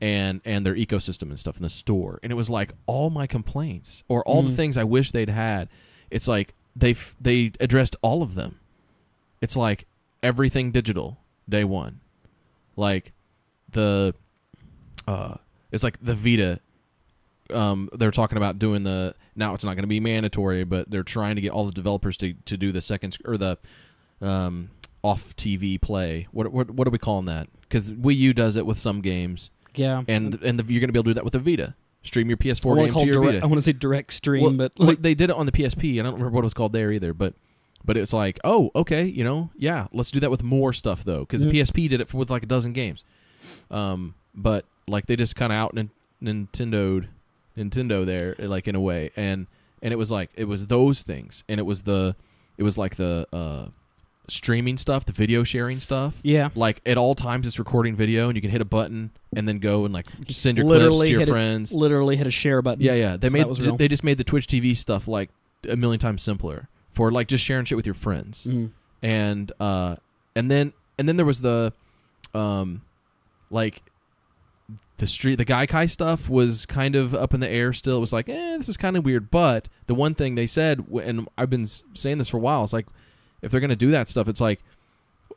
and their ecosystem and stuff in the store. And it was like all my complaints or all the things I wish they'd had. It's like they addressed all of them. It's like everything digital day one, like it's like the Vita. They're talking about doing now it's not going to be mandatory, but they're trying to get all the developers to do the second or the off TV play. What are we calling that? Because Wii U does it with some games. Yeah, and you're going to be able to do that with the Vita. Stream your PS4 I wanna game call to your direct, Vita. I want to say direct stream, Well, but like, they did it on the PSP. I don't remember what it was called there either, but it's like, oh, okay, yeah, let's do that with more stuff though, because the PSP did it with like a dozen games. But like they just kind of out Nintendo there, like in a way, and it was like it was those things, and it was like the streaming stuff, the video sharing stuff. Yeah. Like at all times it's recording video and you can hit a button and then go and like send your clips to your friends. Literally hit a share button. Yeah. They just made the Twitch TV stuff like a million times simpler for like just sharing shit with your friends. And then there was the like the Gaikai stuff was kind of up in the air still. It was like, this is kind of weird. But the one thing they said, and I've been saying this for a while, it's like, if they're going to do that stuff, it's like,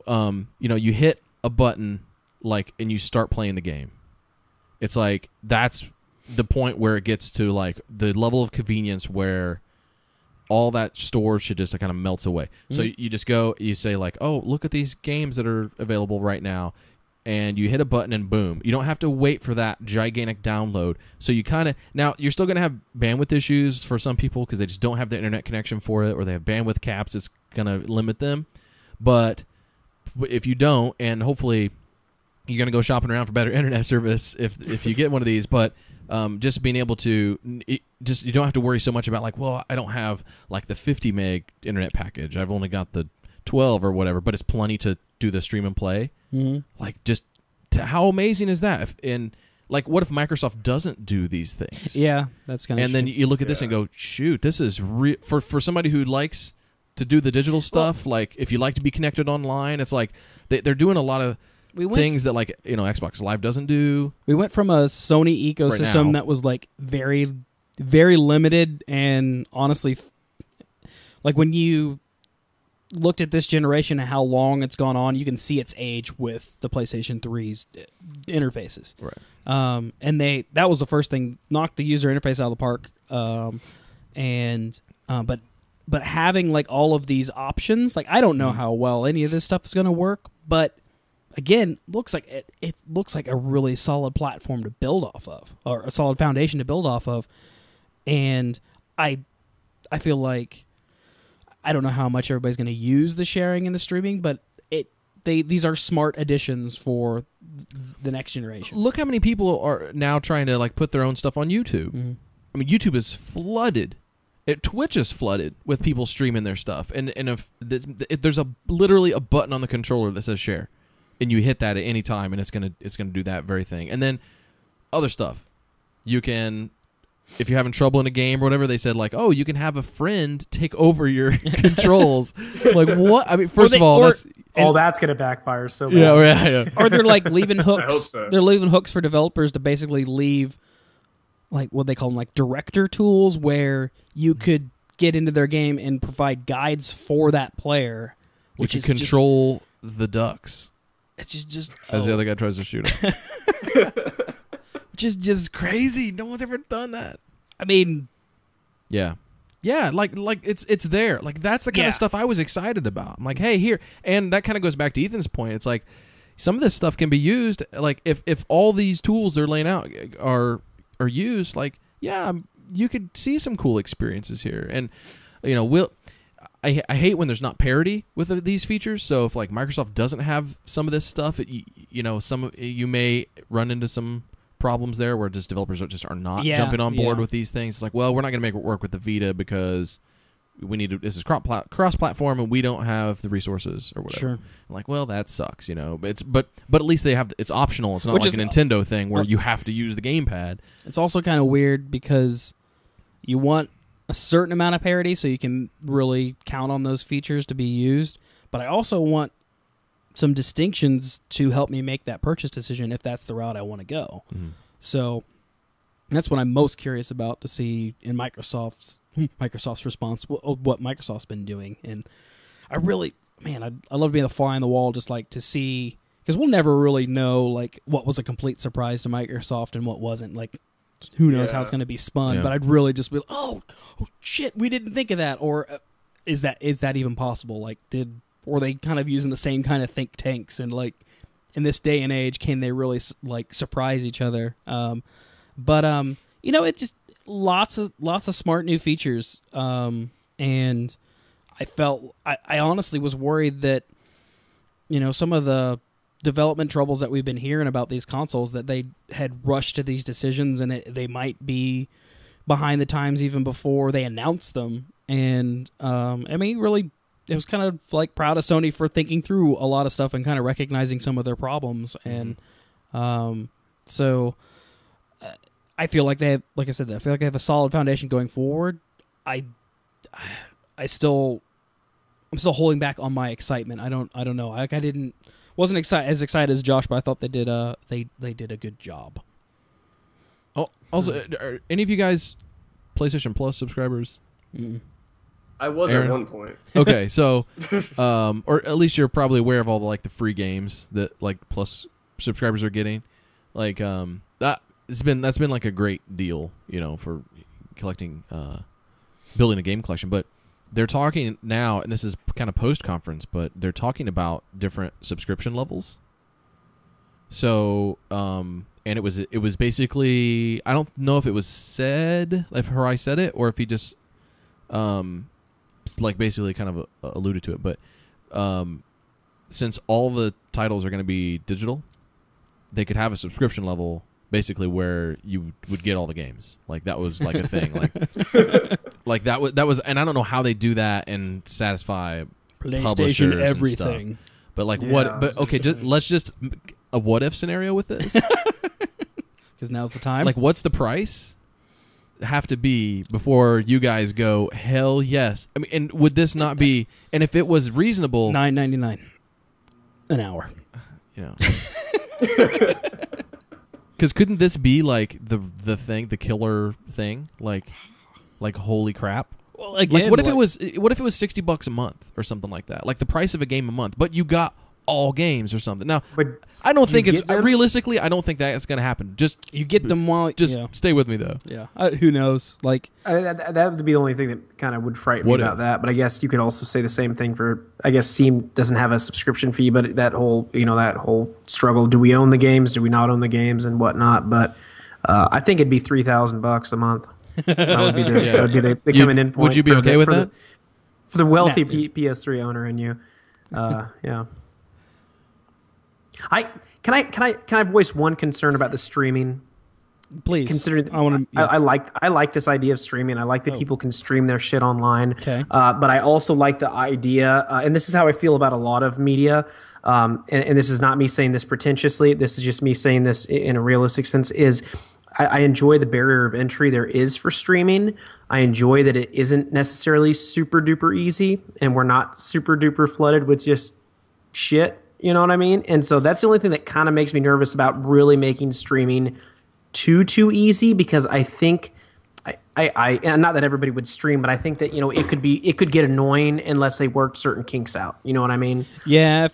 you hit a button, like, and you start playing the game. It's like, that's the point where it gets to, like, the level of convenience where all that storage should just kind of melts away. So you just go, you say, like, oh, look at these games that are available right now. and you hit a button and boom. You don't have to wait for that gigantic download. So you kind of, now you're still going to have bandwidth issues for some people because they just don't have the internet connection for it, or they have bandwidth caps. It's going to limit them. But if you don't, and hopefully you're going to go shopping around for better internet service if you get one of these, but just being able to, you don't have to worry so much about like, well, I don't have like the 50 meg internet package. I've only got the 12 or whatever, but it's plenty to do the stream and play. Mm-hmm. Like, just how amazing is that? And like, what if Microsoft doesn't do these things? Yeah, that's kind of. And then you look at this and go, shoot, this is for somebody who likes to do the digital stuff. Well, like, if you like to be connected online, it's like they're doing a lot of things that, like, Xbox Live doesn't do. We went from a Sony ecosystem that was like very, very limited, and honestly, like when you looked at this generation and how long it's gone on, you can see its age with the PlayStation 3's interfaces. Right. And that was the first thing, knocked the user interface out of the park. But having like all of these options, like, I don't know how well any of this stuff is going to work, but again, looks like it looks like a really solid platform to build off of, or a solid foundation to build off of. And I feel like, I don't know how much everybody's going to use the sharing and the streaming, but these are smart additions for the next generation. Look how many people are now trying to like put their own stuff on YouTube. Mm-hmm. I mean, YouTube is flooded. Twitch is flooded with people streaming their stuff, and if there's literally a button on the controller that says share, and you hit that at any time, and it's gonna do that very thing. And then other stuff, you can. If you're having trouble in a game or whatever, they said, like, oh, you can have a friend take over your controls. Like, what? I mean, first of all, that's going to backfire so bad. Yeah. Or they're, like, leaving hooks. I hope so. They're leaving hooks for developers to basically leave, like, what they call them, like, director tools, where you could get into their game and provide guides for that player. Which is control the ducks. It's just as the other guy tries to shoot him. Which is just crazy. No one's ever done that. I mean, yeah, like it's there. Like, that's the kind of stuff I was excited about. I'm like, hey, here, and that kind of goes back to Ethan's point. It's like some of this stuff can be used. Like, if all these tools they're laying out are used, like, yeah, you could see some cool experiences here. And I hate when there's not parity with these features. So if like Microsoft doesn't have some of this stuff, you may run into some problems there where just developers just are not jumping on board with these things. It's like, well, we're not going to make it work with the Vita because this is cross-platform and we don't have the resources or whatever. Sure. I'm like, well, that sucks, But at least they have, it's optional. It's not like a Nintendo thing where you have to use the gamepad. It's also kind of weird because you want a certain amount of parity so you can really count on those features to be used, but I also want some distinctions to help me make that purchase decision if that's the route I want to go. Mm-hmm. So that's what I'm most curious about to see in Microsoft's response, what Microsoft's been doing. And I really, I love being the fly on the wall, just like to see, because we'll never really know like what was a complete surprise to Microsoft and what wasn't. Like, who knows how it's going to be spun? Yeah. But I'd really just be like, oh shit, we didn't think of that, or is that even possible? Like, were they kind of using the same kind of think tanks, and like in this day and age, can they really like surprise each other? It just lots of smart new features, and I honestly was worried that some of the development troubles that we've been hearing about these consoles, that they had rushed to these decisions and they might be behind the times even before they announced them. And really, it was kind of like proud of Sony for thinking through a lot of stuff and kind of recognizing some of their problems. And so I feel like they have, like I said, I feel like they have a solid foundation going forward. I'm still holding back on my excitement. I don't know. Like, wasn't as excited as Josh, but I thought they did a good job. Oh, also, are any of you guys PlayStation Plus subscribers? Mm-mm. I was Aaron? At one point. Okay, so, or at least you're probably aware of all the free games that like Plus subscribers are getting. Like, that's been like a great deal, for collecting, building a game collection. But they're talking now, and this is kind of post-conference, but they're talking about different subscription levels So, and it was basically, I don't know if it was said, if Harai said it, or if he just, like basically kind of alluded to it. But since all the titles are going to be digital, they could have a subscription level basically where you would get all the games. Like that was like a thing. Like that was, and I don't know how they do that and satisfy PlayStation publishers everything. and stuff. But like Yeah, what? But okay, let's just a what if scenario with this. Because now's the time. Like, what's the price have to be before you guys go, hell yes? I mean, and would this not be? And if it was reasonable, $9.99 an hour. you know, because couldn't this be like the thing, the killer thing? Like holy crap! Well, again, Like, what if it was $60 a month or something like that? Like the price of a game a month, but you got all games or something. Now, But I don't you think it's get them? realistically. I don't think that's going to happen. Just You get them while stay with me though. yeah. Who knows? Like that would be the only thing that kind of would frighten me What about if? that. But I guess you could also say the same thing for, I guess Steam doesn't have a subscription fee, but that whole struggle. Do we own the games? Do we not own the games and whatnot? But I think it'd be $3,000 a month. That would be the, Yeah. that would be the coming in point. Would you be for okay the- with for the- that? For the wealthy Nah. PS3 owner in you. Yeah. Can I voice one concern about the streaming? please. Considering I want to. I like this idea of streaming. I like that people can stream their shit online. Okay. But I also like the idea, and this is how I feel about a lot of media. And this is not me saying this pretentiously. This is just me saying this in a realistic sense. Is I enjoy the barrier of entry there is for streaming. I enjoy that it isn't necessarily super duper easy, and we're not super duper flooded with just shit. You know what I mean? And so that's the only thing that kind of makes me nervous about really making streaming too easy, because I think I and not that everybody would stream, but I think that it could get annoying unless they worked certain kinks out. You know what I mean? Yeah.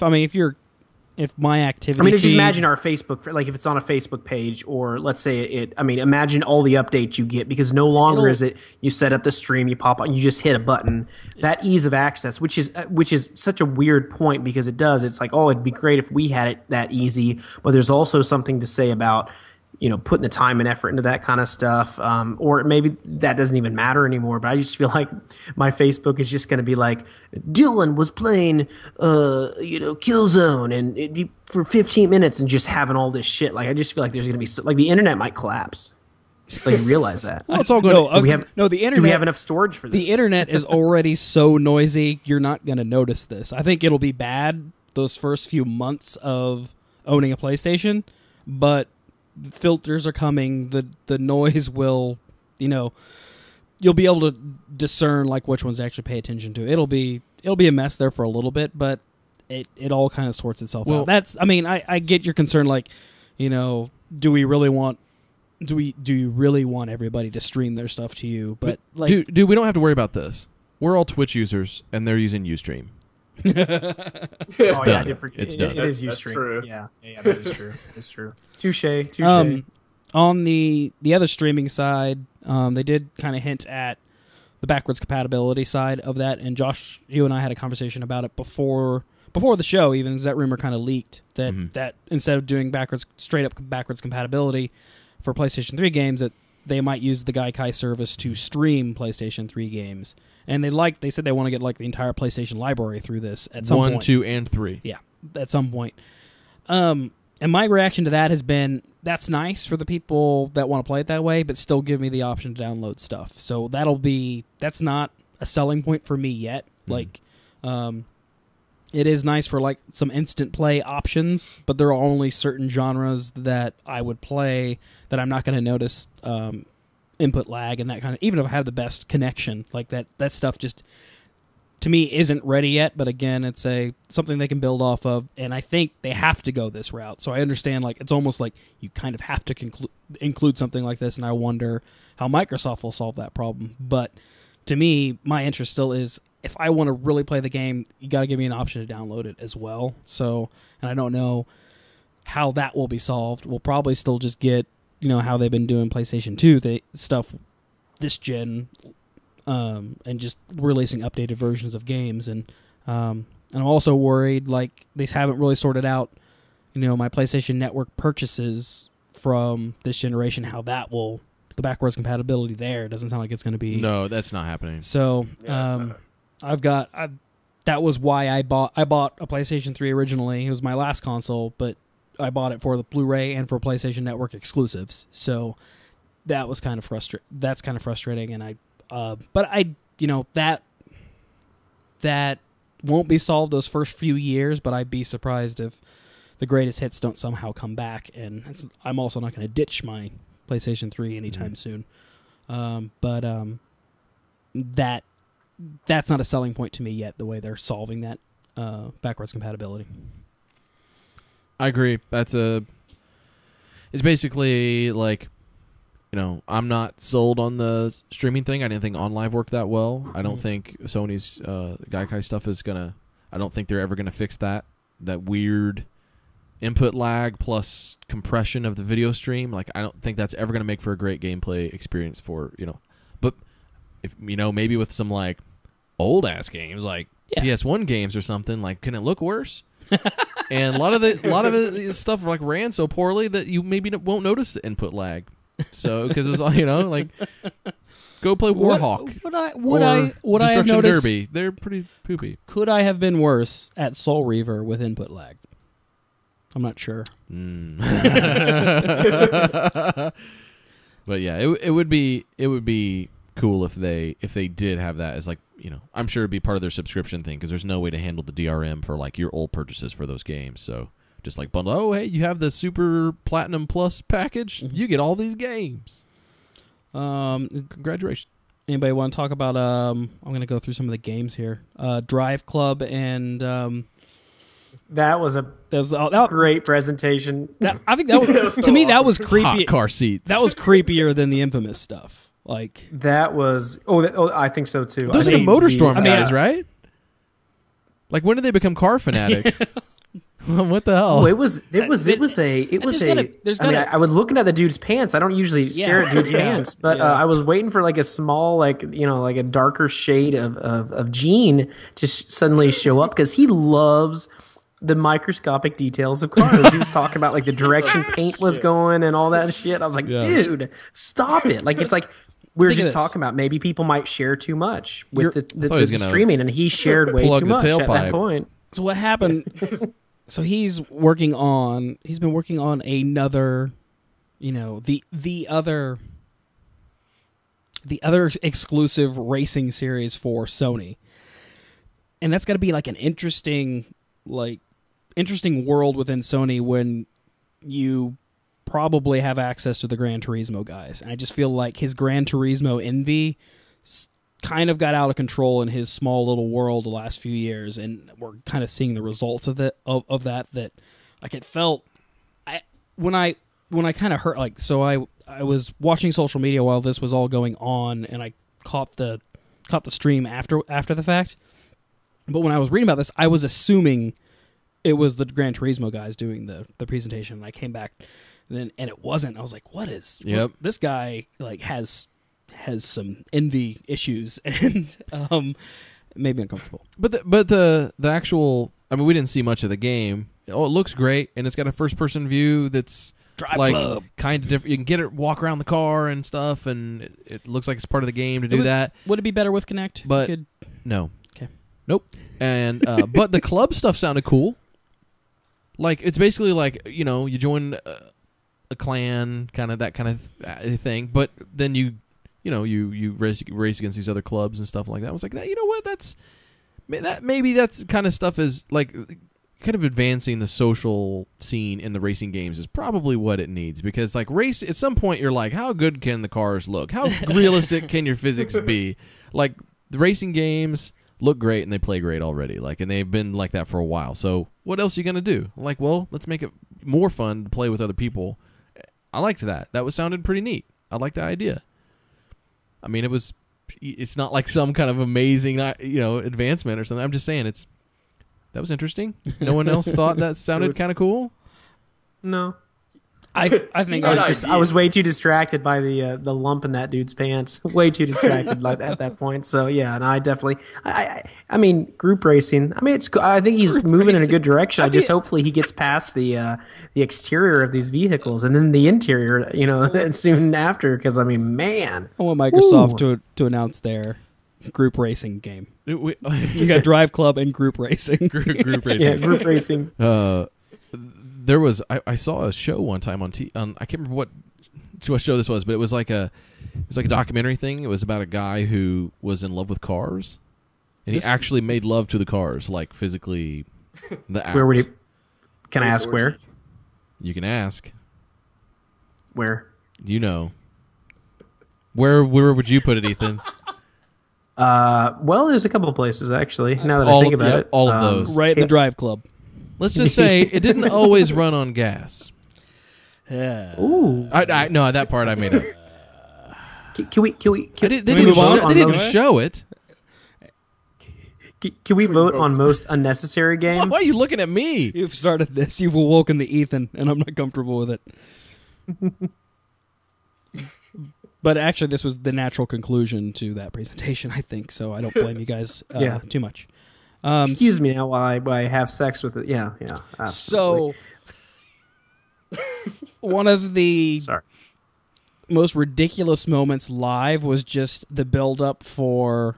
If my activity. I mean, just feed- imagine our Facebook, like if it's on a Facebook page, or let's say imagine all the updates you get, because no longer is it you set up the stream, you pop on, you just hit a button. That ease of access, which is such a weird point, because it's like, oh, it'd be great if we had it that easy, but there's also something to say about putting the time and effort into that kind of stuff, or maybe that doesn't even matter anymore. But I just feel like my Facebook is just going to be like, Dylan was playing, Killzone, and it'd be for 15 minutes, and just having all this shit. Like, I just feel like there's going to be like the internet might collapse. Like, you realize that? Well, it's all good. No, Do we have the internet. Do we have enough storage for this? The internet is already so noisy. You're not going to notice this. I think it'll be bad those first few months of owning a PlayStation, but filters are coming. The noise will, you'll be able to discern like which ones to actually pay attention to. It'll be a mess there for a little bit, but it all kind of sorts itself out. I get your concern. Like, do you really want everybody to stream their stuff to you? But like, dude, we don't have to worry about this. We're all Twitch users, and they're using Ustream. Oh, yeah, done. I did forget. It's It done. is That's Ustream. true. Yeah, that is true. It's true. Touche. On the other streaming side, they did kind of hint at the backwards compatibility side of that. And Josh, you and I had a conversation about it before the show. Even as that rumor kind of leaked that instead of doing straight up backwards compatibility for PlayStation 3 games, that they might use the Gaikai service to stream PlayStation 3 games. And they said they want to get like the entire PlayStation library through this at some point. 1, 2, and 3. Yeah, at some point. And my reaction to that has been, that's nice for the people that want to play it that way, but still give me the option to download stuff. So that's not a selling point for me yet. Like, it is nice for like some instant play options, but there are only certain genres that I would play that I'm not going to notice input lag and that kind of, even if I have the best connection, like that stuff just, to me, isn't ready yet. But again, it's something they can build off of, and I think they have to go this route. So I understand, like, it's almost like you kind of have to include something like this, and I wonder how Microsoft will solve that problem. But to me, my interest still is, if I want to really play the game, you got to give me an option to download it as well. So, and I don't know how that will be solved. We'll probably still just get, how they've been doing PlayStation 2 stuff this gen, and just releasing updated versions of games. And I'm also worried, like, they haven't really sorted out my PlayStation Network purchases from this generation, how that will, the backwards compatibility there doesn't sound like it's going to be. No, that's not happening. So that was why I bought a PlayStation 3 originally. It was my last console, but I bought it for the Blu-ray and for PlayStation Network exclusives. So that was kind of That's kind of frustrating, and that won't be solved those first few years. But I'd be surprised if the greatest hits don't somehow come back. And I'm also not going to ditch my PlayStation 3 anytime soon. That's not a selling point to me yet, the way they're solving that backwards compatibility. I agree. It's basically like, I'm not sold on the streaming thing. I didn't think OnLive worked that well. I don't think Sony's Gaikai stuff is I don't think they're ever gonna fix that weird input lag plus compression of the video stream. Like, I don't think that's ever gonna make for a great gameplay experience for, but if, maybe with some like old ass games, like PS1 games or something, like, can it look worse? And a lot of the stuff like ran so poorly that you maybe won't notice the input lag. So because it was all, like, go play Warhawk. Would I have noticed? Derby. They're pretty poopy. Could I have been worse at Soul Reaver with input lag? I'm not sure. But yeah, it would be cool if they did have that as, like, I'm sure it'd be part of their subscription thing, because there's no way to handle the DRM for like your old purchases for those games. So just like bundle, oh hey, you have the Super Platinum Plus package, you get all these games. Congratulations. Anybody want to talk about? I'm going to go through some of the games here. Drive Club and that was a great presentation. I think that was to me that was creepy. Hot car seats. That was creepier than the Infamous stuff. Like, that was I think so too. Those are the MotorStorm guys, right? Like, when did they become car fanatics? What the hell? Oh, I was looking at the dude's pants. I don't usually stare at dude's pants, but I was waiting for like a small, like a darker shade of Gene to suddenly show up, because he loves the microscopic details of cars. He was talking about like the direction paint was going and all that shit. I was like, dude, stop it! Like, it's like, we were just talking about maybe people might share too much with the streaming, and he shared way too much at that point. So what happened? So he's been working on another, the other exclusive racing series for Sony, and that's got to be like an interesting world within Sony when you probably have access to the Gran Turismo guys. And I just feel like his Gran Turismo envy kind of got out of control in his small little world the last few years, and we're kind of seeing the results of that. Like, it felt, when I kind of heard, like, so I was watching social media while this was all going on, and I caught the stream after the fact. But when I was reading about this, I was assuming it was the Gran Turismo guys doing the presentation, and I came back and it wasn't. I was like, what this guy, like, has some envy issues, and made me uncomfortable. But the actual, I mean, we didn't see much of the game. Oh, it looks great, and it's got a first person view that's Drive like Club. Kind of different. You can walk around the car and stuff, and it looks like it's part of the game to do that. Would it be better with Kinect? But no. Okay. Nope. And but the club stuff sounded cool. Like, it's basically like, you join a clan, kind of that kind of thing, but then you race against these other clubs and stuff like that. I was like, that, maybe that's kind of stuff is like kind of advancing the social scene in the racing games is probably what it needs, because like race, at some point you're like, how good can the cars look? How realistic can your physics be? Like, the racing games look great and they play great already, like, and they've been like that for a while. So what else are you gonna do? Like, well, let's make it more fun to play with other people. I liked that. That sounded pretty neat. I like the idea. I mean, it's not like some kind of amazing, advancement or something. I'm just saying that was interesting. No one else thought that sounded kind of cool? No. I think I was way too distracted by the lump in that dude's pants. Way too distracted at that point. So yeah, and I definitely, I mean, group racing. I mean, it's. I think he's moving in a good direction. I just hopefully he gets past the exterior of these vehicles and then the interior. You know, soon after. Because I mean, man, I want Microsoft to announce their group racing game. You got Drive Club and group racing. Group racing. Yeah, group racing. There was I saw a show one time on I can't remember what show this was, but it was like a documentary thing. It was about a guy who was in love with cars, and he actually made love to the cars, like physically. The act. Where would he? Can I ask where? You can ask. Where? You know. Where would you put it, Ethan? Well, there's a couple of places actually. Now that I think about it, all of those, right in the Drive Club. Let's just say it didn't always run on gas. Ooh. No, that part I made up. Can we? They didn't show it. Can we vote on most unnecessary game? Why are you looking at me? You've started this. You've awoken the Ethan, and I'm not comfortable with it. But actually, this was the natural conclusion to that presentation, I think. So I don't blame you guys too much. Excuse me now while I have sex with it. Yeah. Absolutely. So, one of the most ridiculous moments live was just the build-up for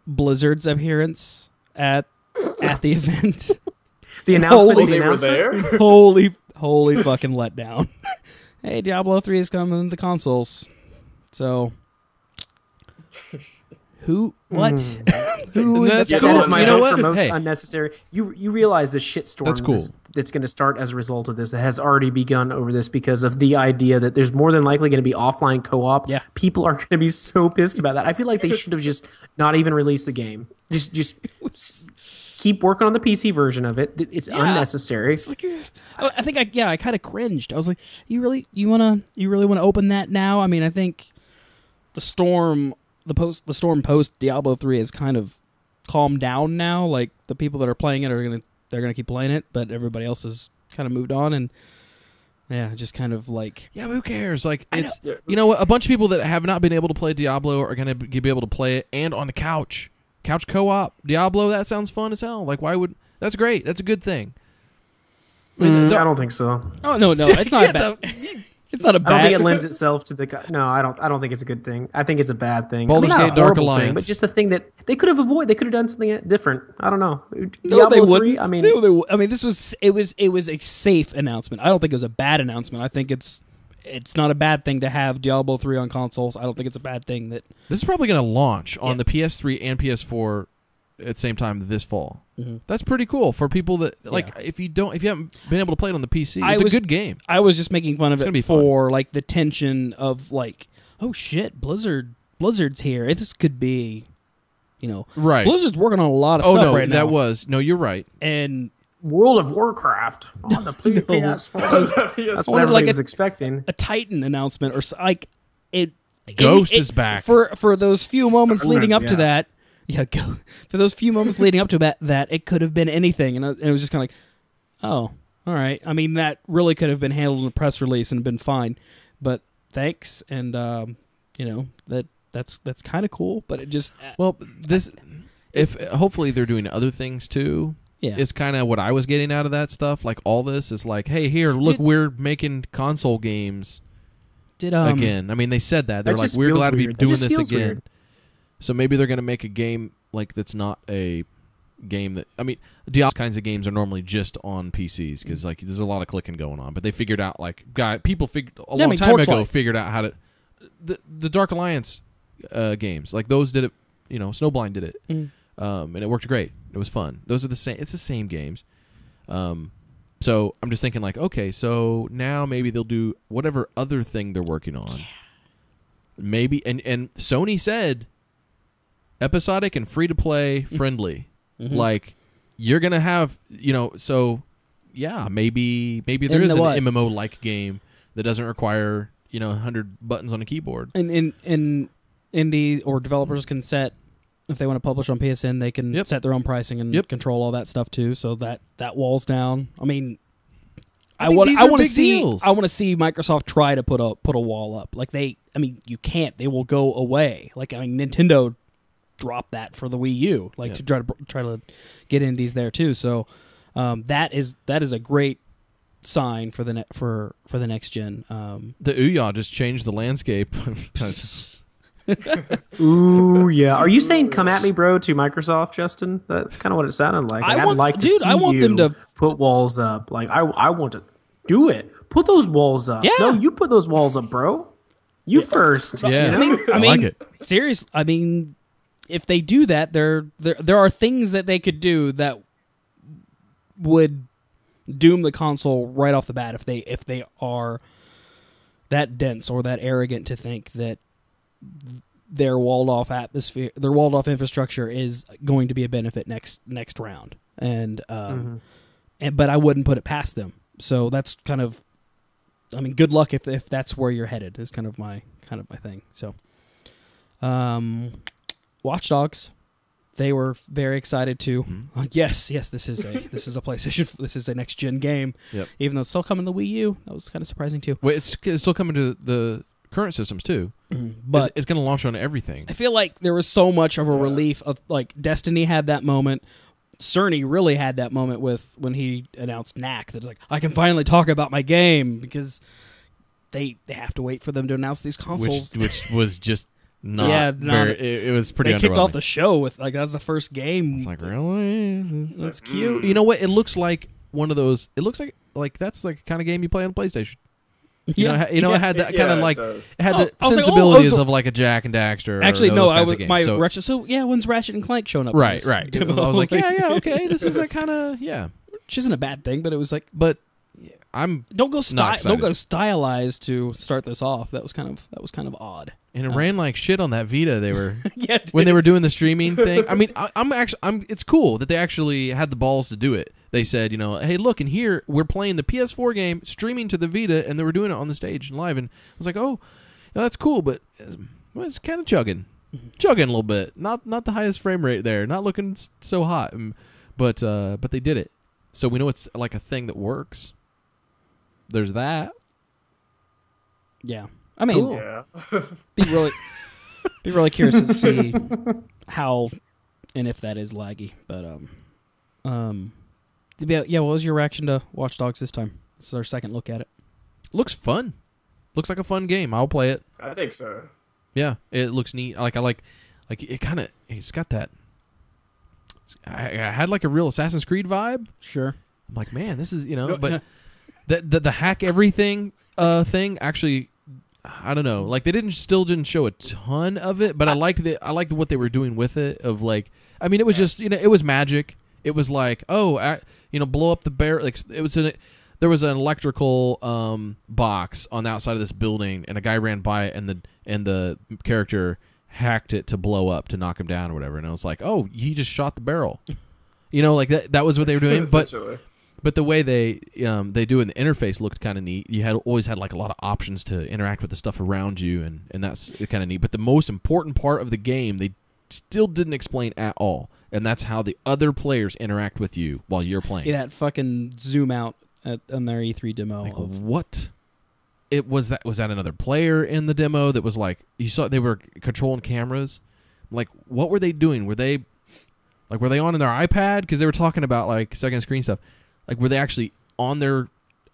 Blizzard's appearance at the event. The announcement. They were there. Holy fucking letdown. Hey, Diablo 3 is coming to the consoles. So, who? What? Who is? That's Yeah, cool. that is my You know vote what? for most Hey. unnecessary. You realize the shitstorm That's cool. that's going to start as a result of this. That has already begun over this because of the idea that there's more than likely going to be offline co-op. Yeah. People are going to be so pissed about that. I feel like they should have just not even released the game. Just keep working on the PC version of it. It's unnecessary. It's like, I think I kind of cringed. I was like, you really want to open that now? I mean, I think the storm post Diablo 3 has kind of calmed down now. Like the people that are playing it they're gonna keep playing it, but everybody else has kind of moved on, and just kind of like, yeah, who cares? Like, it's you know what? A bunch of people that have not been able to play Diablo are gonna be able to play it, and on the couch co-op Diablo. That sounds fun as hell. Like, why would? That's great. That's a good thing. I don't think so. oh no, it's not bad. It's not a bad. I don't think it lends itself to the. No, I don't think it's a good thing. I think it's a bad thing. Baldur's not a Gate Dark horrible Alliance. thing, but just a thing that they could have avoided. They could have done something different. I don't know. No, they Diablo 3, wouldn't. I mean, this was it was a safe announcement. I don't think it was a bad announcement. I think it's not a bad thing to have Diablo 3 on consoles. I don't think it's a bad thing that This is probably going to launch on the PS3 and PS4 at the same time this fall. Mm-hmm. That's pretty cool for people that if you haven't been able to play it on the PC. It's a good game. I was just making fun of It's gonna be it for like the tension of like, oh shit, Blizzard's here. This could be, Right. Blizzard's working on a lot of stuff right now. You're right. And World of Warcraft on the PS4. That's what everybody was expecting. A Titan announcement or like it. Ghost is back for those few moments leading up to yeah. that. Yeah, for those few moments leading up to that, it could have been anything, and it was just kind of like, oh, all right. I mean, that really could have been handled in a press release and been fine, but thanks, and that's kind of cool. But it just hopefully they're doing other things too. Yeah, is kind of what I was getting out of that stuff. Like all this is like, hey, here, look, we're making console games again. I mean, they said that they're like, we're glad to be doing this again. Weird. So maybe they're going to make a game like that's not a game that... I mean, Diablo kinds of games are normally just on PCs because like there's a lot of clicking going on. But they figured out people a long time ago figured out how to... The Dark Alliance games, like those did it, Snowblind did it. And it worked great. It was fun. Those are the same... It's the same games. So I'm just thinking like, okay, so now maybe they'll do whatever other thing they're working on. Yeah. Maybe... And Sony said... episodic and free-to-play friendly. Mm-hmm. Like, you're going to have, so, yeah, maybe there is an MMO-like game that doesn't require, 100 buttons on a keyboard. And indie or developers can set, if they want to publish on PSN, they can set their own pricing and control all that stuff, too, so that wall's down. I mean, I think want these I are want to big see deals. I want to see Microsoft try to put a wall up. Like you can't. They will go away. Like Nintendo dropped that for the Wii U, like to try to get indies there too. So that is a great sign for the for the next gen. The Ouya just changed the landscape. Ooh, yeah. Are you saying "come at me, bro" to Microsoft, Justin? That's kind of what it sounded like. I'd like to see I want them to put walls up. Like I want to do it. Put those walls up. Yeah. No, you put those walls up, bro. You first. Yeah. You know? I mean, like it. Seriously, if they do that, there are things that they could do that would doom the console right off the bat if they are that dense or that arrogant to think that their walled off infrastructure is going to be a benefit next round. And but I wouldn't put it past them. So that's kind of, good luck if that's where you're headed is kind of my thing. So, Watch Dogs, they were very excited to. Yes, this is a PlayStation. This is a next gen game. Yep. Even though it's still coming to the Wii U, that was kind of surprising too. Wait, it's still coming to the current systems too, but it's going to launch on everything. I feel like there was so much of a relief of like Destiny had that moment. Cerny really had that moment with when he announced Knack. That's like, I can finally talk about my game because they have to wait for them to announce these consoles, which was just not very. It was pretty. They kicked off the show with like that was the first game. It's like, really? That's cute. You know what? It looks like one of those. It looks like that's like the kind of game you play on PlayStation. You know, it had that kind of like it had the sensibilities of like a Jak and Daxter. Actually, or no, those I kinds was of games. my So, Ratchet. So yeah, when's Ratchet and Clank showing up? right. I was like, yeah, okay, this is a kind of which isn't a bad thing, but it was like, but I'm don't go excited. stylized to start this off. That was kind of odd. And it ran like shit on that Vita. They were Yeah, when they were doing the streaming thing. I'm it's cool that they actually had the balls to do it. They said, hey, look, and here we're playing the PS4 game streaming to the Vita, and they were doing it on the stage and live. And I was like, oh, that's cool, but it's kind of chugging a little bit. Not the highest frame rate there. Not looking so hot. But they did it, so we know it's like a thing that works. There's that. Yeah. I mean, Yeah. be really curious to see how and if that is laggy. But what was your reaction to Watch Dogs this time? This is our second look at it. Looks fun. Looks like a fun game. I'll play it. I think so. Yeah, it looks neat. I like it. It's got that. I had like a real Assassin's Creed vibe. Sure. I'm like, man, this is but the hack everything thing actually. I don't know. Like they didn't show a ton of it, but I liked what they were doing with it. Of like, it was just it was magic. It was like, blow up the barrel. Like there was an electrical box on the outside of this building, and a guy ran by it, and the character hacked it to blow up to knock him down or whatever. And I was like, oh, he just shot the barrel. Like that was what they were doing, But the way they do it in the interface looked kind of neat. You always had like a lot of options to interact with the stuff around you, and that's kind of neat. But the most important part of the game, they still didn't explain at all, and that's how the other players interact with you while you're playing. Yeah, that fucking zoom out on their E3 demo. Like, what? It was that another player in the demo that was like you saw they were controlling cameras. Like, what were they doing? Were they on their iPad? Because they were talking about like second screen stuff. Like, were they actually on their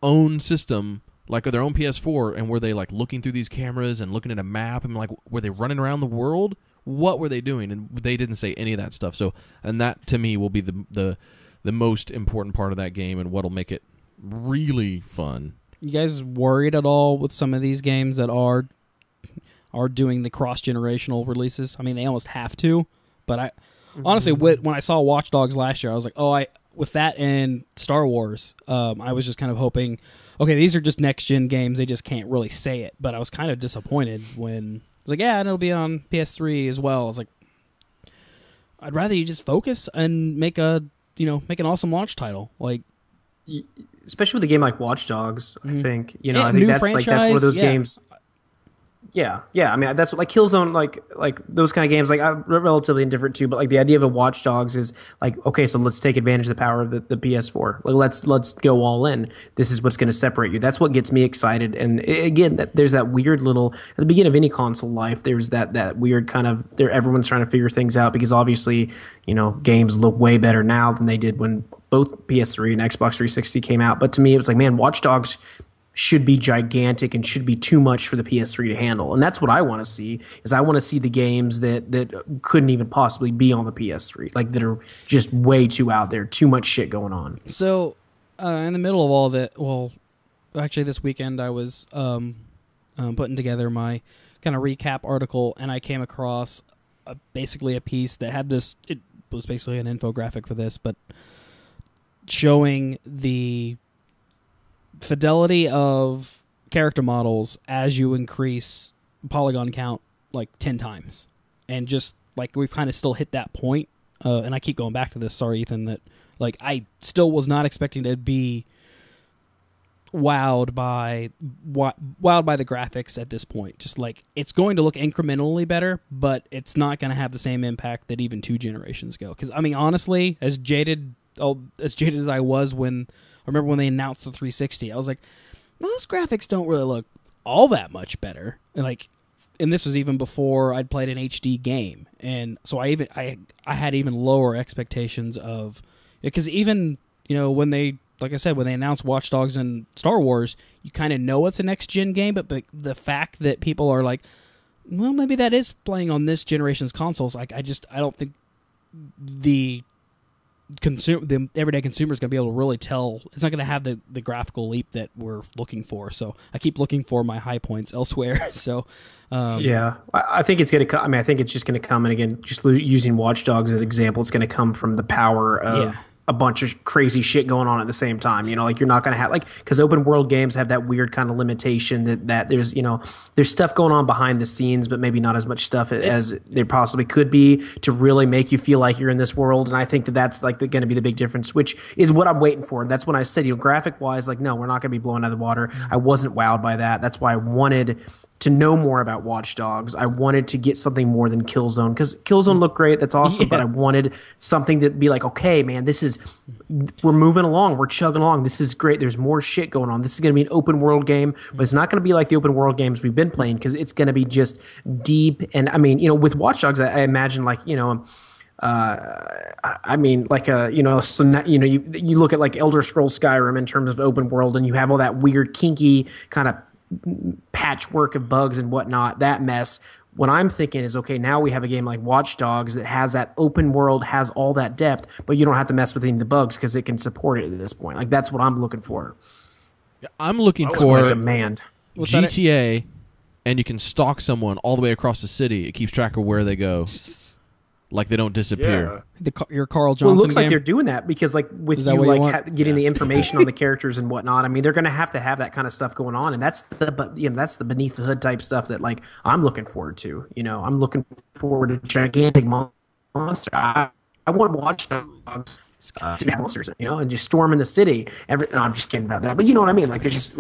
own system, like their own PS4, and were they like looking through these cameras and looking at a map, and like were they running around the world? What were they doing? And they didn't say any of that stuff. So, and that to me will be the most important part of that game, and what'll make it really fun. You guys worried at all with some of these games that are doing the cross-generational releases? They almost have to, but honestly, when I saw Watch Dogs last year, I was like, with that and Star Wars, I was just kind of hoping, okay, these are just next-gen games. They just can't really say it. But I was kind of disappointed when I was like, yeah, and it'll be on PS3 as well. I was like, I'd rather you just focus and make an awesome launch title. Like, especially with a game like Watch Dogs, I think, I think new that's like that's one of those games. Yeah. I mean, that's like Killzone, like those kind of games. Like I'm relatively indifferent too, but like the idea of a Watch Dogs is like, okay, so let's take advantage of the power of the PS4. Like let's go all in. This is what's going to separate you. That's what gets me excited. And again, there's that weird little at the beginning of any console life. There's that weird kind of there. Everyone's trying to figure things out because obviously, games look way better now than they did when both PS3 and Xbox 360 came out. But to me, it was like, man, Watch Dogs should be gigantic and should be too much for the PS3 to handle. And that's what I want to see, is I want to see the games that couldn't even possibly be on the PS3, like that are just way too out there, too much shit going on. So, in the middle of all that, well, actually this weekend I was putting together my kind of recap article, and I came across basically a piece that had this, it was basically an infographic for this, but showing the fidelity of character models as you increase polygon count like 10 times. And just like we've kind of still hit that point, and I keep going back to this, sorry Ethan, that like I still was not expecting to be wowed by the graphics at this point. Just like it's going to look incrementally better, but it's not going to have the same impact that even 2 generations ago. Because I mean, honestly, as jaded as I was when I remember when they announced the 360, I was like, well, those graphics don't really look all that much better. And this was even before I'd played an HD game, and so I had even lower expectations of, because even when they, like I said, when they announced Watch Dogs and Star Wars, you kind of know it's a next gen game, but the fact that people are like, well, maybe that is playing on this generation's consoles, like I don't think the everyday consumer is going to be able to really tell. It's not going to have the graphical leap that we're looking for. So I keep looking for my high points elsewhere. So yeah, I think it's going to come. I mean, I think it's just going to come. And again, just using Watch Dogs as an example, it's going to come from the power of a bunch of crazy shit going on at the same time. Like you're not going to have because open world games have that weird kind of limitation that there's there's stuff going on behind the scenes, but maybe not as much stuff as there possibly could be to really make you feel like you're in this world. And I think that's like going to be the big difference, which is what I'm waiting for. And that's when I said, graphic wise, like, no, we're not going to be blown out of the water. I wasn't wowed by that. That's why I wanted to know more about Watch Dogs. I wanted to get something more than Killzone, because Killzone looked great. That's awesome. But I wanted something that be like, okay, man, we're moving along. We're chugging along. This is great. There's more shit going on. This is going to be an open world game, but it's not going to be like the open world games we've been playing, because it's going to be just deep. And I mean, with Watch Dogs, I imagine I mean, like so you look at like Elder Scrolls Skyrim in terms of open world, and you have all that weird, kinky kind of patchwork of bugs and whatnot, that mess. What I'm thinking is, okay, now we have a game like Watch Dogs that has that open world, has all that depth, but you don't have to mess with any of the bugs because it can support it at this point. Like, that's what I'm looking for. I'm looking for demand. GTA, and you can stalk someone all the way across the city. It keeps track of where they go. Like they don't disappear. Yeah. Your Carl Johnson. Well, it looks game? like they're doing that because, like, with you like getting the information on the characters and whatnot. I mean, they're going to have that kind of stuff going on, and that's the beneath the hood type stuff that, like, I'm looking forward to. I'm looking forward to gigantic monster. I want to watch Dogs to be monsters, and just storming the city. No, I'm just kidding about that, but you know what I mean. Like, they're just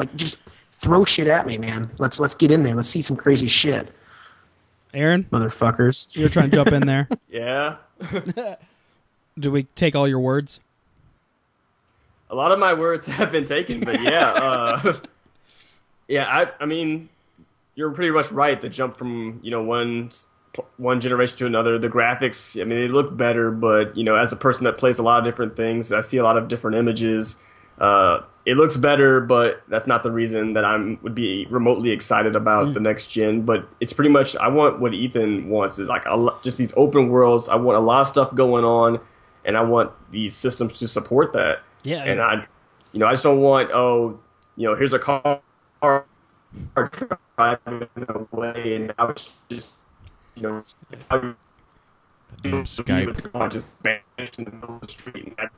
throw shit at me, man. Let's get in there. Let's see some crazy shit. Aaron? Motherfuckers. You're trying to jump in there. Yeah. Do we take all your words? A lot of my words have been taken, but yeah. I mean, you're pretty much right. The jump from, one generation to another, the graphics, I mean, they look better, but, as a person that plays a lot of different things, I see a lot of different images. It looks better, but that's not the reason that would be remotely excited about the next gen. But it's pretty much, I want what Ethan wants, is like just these open worlds. I want a lot of stuff going on, and I want these systems to support that. Yeah. And I just don't want, here's a car driving away, and now it's just, it's how Skype just vanished in the middle of the street. And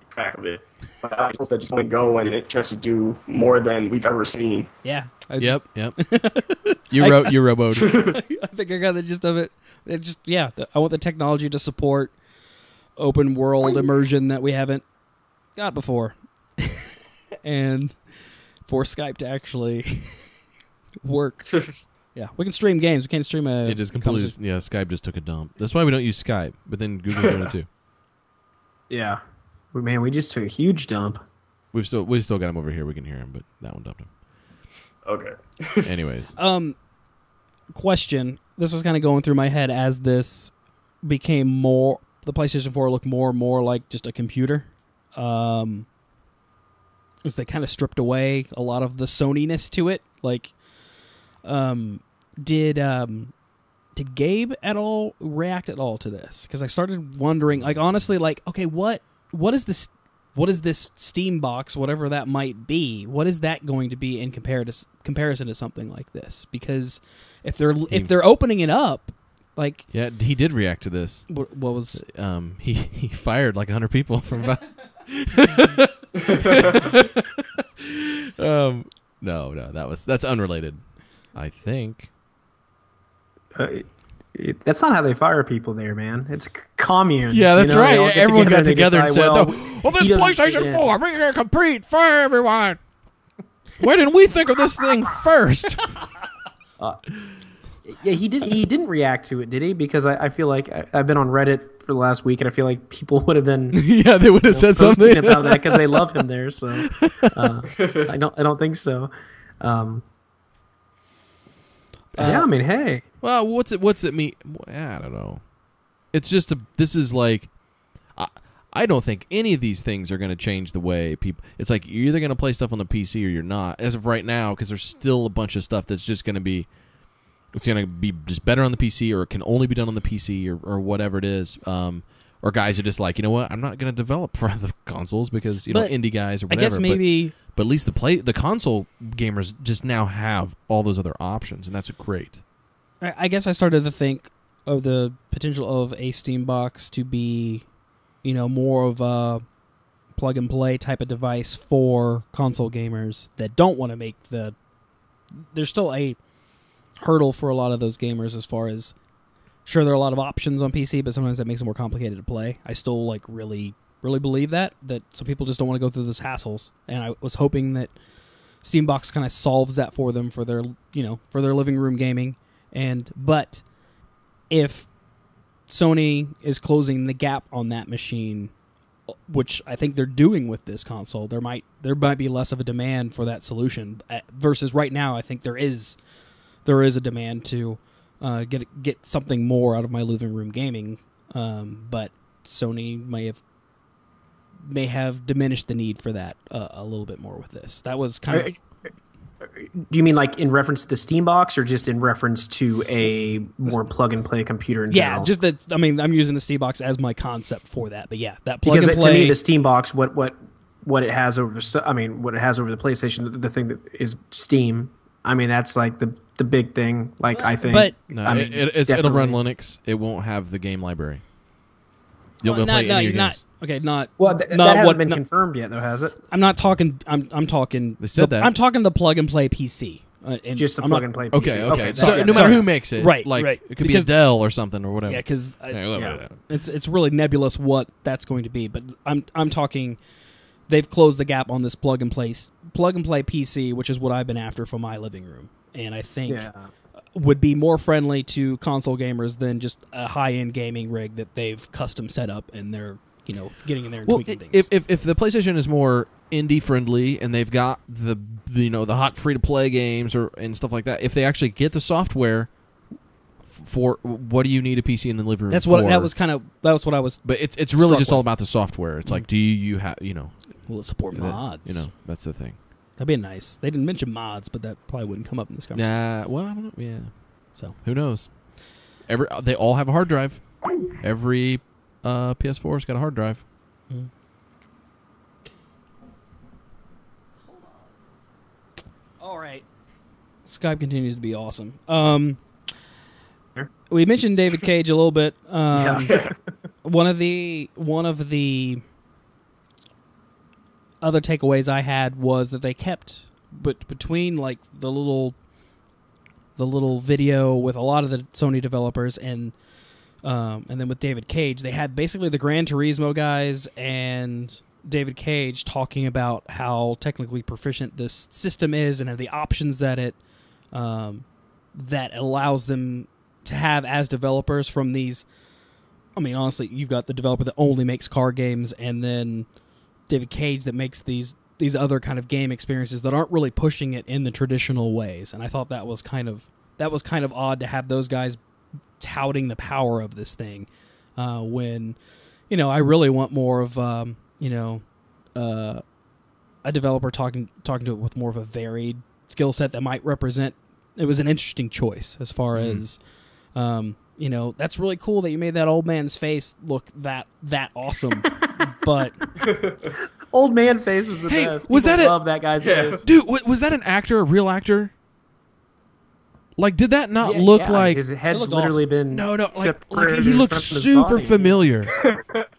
track of it, but I suppose that just want to go and it just do more than we've ever seen. Yeah. Yep. You roboed. I think I got the gist of it. It just I want the technology to support open world immersion that we haven't got before, and for Skype to actually Work. Yeah, we can stream games. We can't stream a. It just completely. Yeah, Skype just took a dump. That's why we don't use Skype. But then Google doing it too. Yeah. Man, we just took a huge dump. We still got him over here. We can hear him, but that one dumped him. Okay. Anyways, question. This was kind of going through my head as this became more. The PlayStation 4 looked more and more like just a computer. As they kind of stripped away a lot of the Sony-ness to it. Like, did Gabe at all react at all to this? Because I started wondering, like, honestly, like, okay, what is this? What is this Steam box, whatever that might be? What is that going to be in comparison to something like this? Because if they're opening it up, like, yeah, he did react to this. What was he fired like 100 people from about. No, that's unrelated. I think. That's not how they fire people there, man. It's a commune. Yeah, that's right. Everyone got together and said, well, this PlayStation 4, we're going to compete for everyone. Why didn't we think of this thing first? Yeah, he didn't react to it, did he? Because I feel like I've been on Reddit for the last week, and I feel like people would have been yeah, they would have said something about that because they love him there. So I don't think so. Yeah, I mean, hey. Well, what's it mean? I don't know. It's just this is like, I don't think any of these things are going to change the way people. It's like you're either going to play stuff on the PC or you're not. As of right now, because there's still a bunch of stuff that's just going to be, it's going to be just better on the PC, or it can only be done on the PC, or whatever it is. Or guys are just like, you know what, I'm not going to develop for the consoles because indie guys or whatever. I guess maybe. But at least the console gamers just now have all those other options, and that's great. I guess I started to think of the potential of a Steam box to be, more of a plug and play type of device for console gamers that don't want to make there's still a hurdle for a lot of those gamers as far as, sure, there are a lot of options on PC, but sometimes that makes it more complicated to play. I still really believe that some people just don't want to go through those hassles, and I was hoping that Steam box kind of solves that for them for their living room gaming. But if Sony is closing the gap on that machine, which I think they're doing with this console, there might be less of a demand for that solution. Versus right now, I think there is a demand to get something more out of my living room gaming. But Sony may have diminished the need for that a little bit more with this. That was kind of. Do you mean like in reference to the Steam box, or just in reference to a more plug and play computer in general? Yeah, just that. I mean, I'm using the Steam box as my concept for that. But yeah, that plug because and play. To me, the Steam box, what it has over, what it has over the PlayStation, the thing that is Steam. I mean, that's like the big thing. Like I think, but no, I mean, it'll run Linux. It won't have the game library. You'll be able to play any of your games. Okay, not well. That hasn't been confirmed yet, though, has it? I'm not talking. I'm talking. They said that. I'm talking the plug and play PC. Just the plug and play PC. Okay. So no matter who makes it, right? It could be a Dell or something or whatever. Yeah, because it's really nebulous what that's going to be. But I'm talking. They've closed the gap on this plug and play PC, which is what I've been after for my living room, and I think would be more friendly to console gamers than just a high-end gaming rig that they've custom set up and they're getting in there and tweaking things. If the PlayStation is more indie friendly and they've got the hot free to play games and stuff like that, if they actually get the software for, what do you need a PC in the living room? That was what I was. But it's really just all about the software. It's like, do you have will it support mods? That's the thing. That'd be nice. They didn't mention mods, but that probably wouldn't come up in this conversation. Nah, well, I don't know. Yeah. So who knows? They all have a hard drive. Every PS4's got a hard drive. Mm. All right. Skype continues to be awesome. We mentioned David Cage a little bit. One of the other takeaways I had was that they kept, but between like the little video with a lot of the Sony developers and then with David Cage, they had basically the Gran Turismo guys and David Cage talking about how technically proficient this system is and the options that it that allows them to have as developers from these. I mean, honestly, you've got the developer that only makes car games, and then David Cage that makes these other kind of game experiences that aren't really pushing it in the traditional ways. And I thought that was kind of odd to have those guys touting the power of this thing when, I really want more of a developer talking to it with more of a varied skill set that might represent. It was an interesting choice as far as, that's really cool that you made that old man's face look that awesome. But old man face was the best. Was People that love that guy's face. Dude, was that an actor, a real actor? Like, did that not look like... His head's literally been... No, like he looks super familiar.